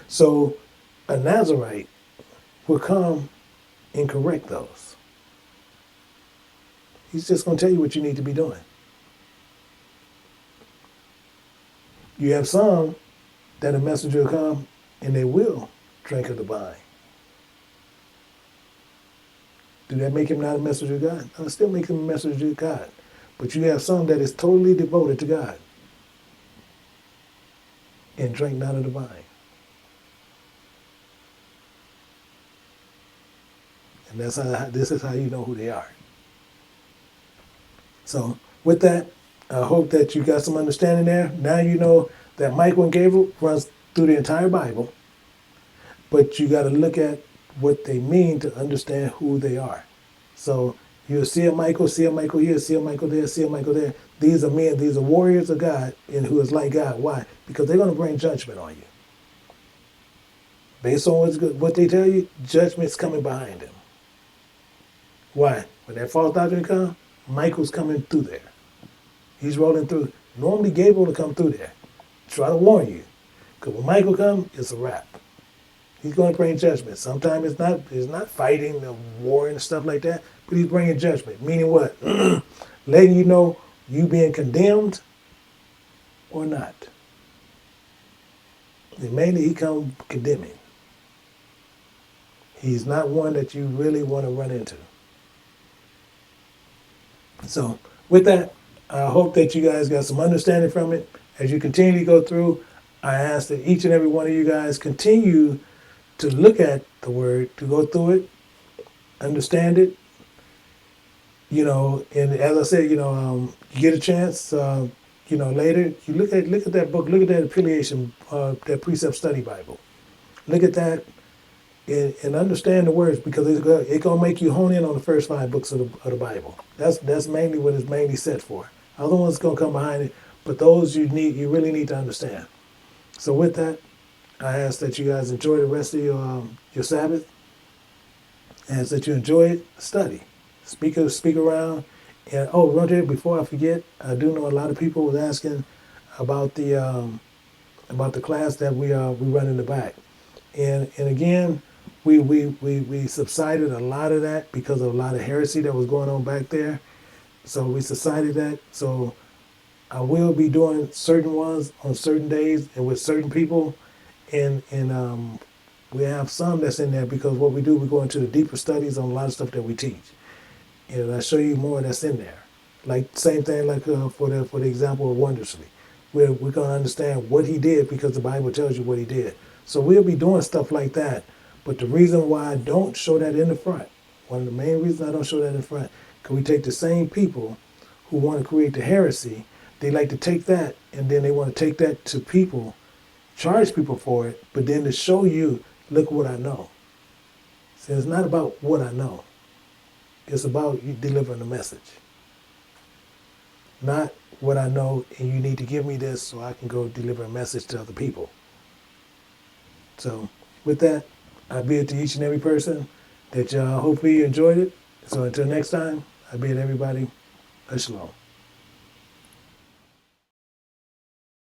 B: So a Nazarite will come and correct those. He's just going to tell you what you need to be doing. You have some that a messenger will come and they will drink of the vine. Do that make him not a messenger of God? No, it still make him a messenger of God. But you have some that is totally devoted to God and drink not of the vine. And this is how you know who they are. So with that, I hope that you got some understanding there. Now you know that Michael and Gabriel runs through the entire Bible, but you got to look at what they mean to understand who they are. So you'll see a Michael here, see a Michael there, see a Michael there. These are men, these are warriors of God and who is like God. Why? Because they're going to bring judgment on you. Based on what they tell you, judgment's coming behind them. Why? When that false doctrine comes, Michael's coming through there. He's rolling through. Normally Gabriel will come through there. Try to warn you. Because when Michael comes, it's a wrap. He's going to bring judgment. Sometimes it's not fighting, the war and stuff like that, but he's bringing judgment. Meaning what? Letting you know you being condemned or not. And mainly he comes condemning. He's not one that you really want to run into. So with that, I hope that you guys got some understanding from it. As you continue to go through, I ask that each and every one of you guys continue to look at the word, to go through it, understand it, and as I said, you get a chance, later, you look at that book, look at that affiliation, that Precept Study Bible. Look at that and understand the words, because it's going to make you hone in on the first 5 books of the Bible. That's mainly what it's mainly set for. Other ones going to come behind it, but those you really need to understand. So with that, I ask that you guys enjoy the rest of your Sabbath, and as that you enjoy it, study, speak around, and Roger, before I forget, I do know a lot of people was asking about the class that we run in the back, and again, we subsided a lot of that because of a lot of heresy that was going on back there, so we subsided that. So I will be doing certain ones on certain days and with certain people. And we have some that's in there because what we do, we go into the deeper studies on a lot of stuff that we teach. And I show you more that's in there. Like same thing like for the example of Wondrously. We're going to understand what he did because the Bible tells you what he did. So we'll be doing stuff like that. But the reason why I don't show that in the front, one of the main reasons I don't show that in the front, because we take the same people who want to create the heresy, they like to take that and then they want to take that to people, charge people for it, but then to show you, look what I know. See, it's not about what I know. It's about you delivering the message. Not what I know and you need to give me this so I can go deliver a message to other people. So with that, I bid to each and every person that hopefully you enjoyed it. So until next time, I bid everybody a shalom.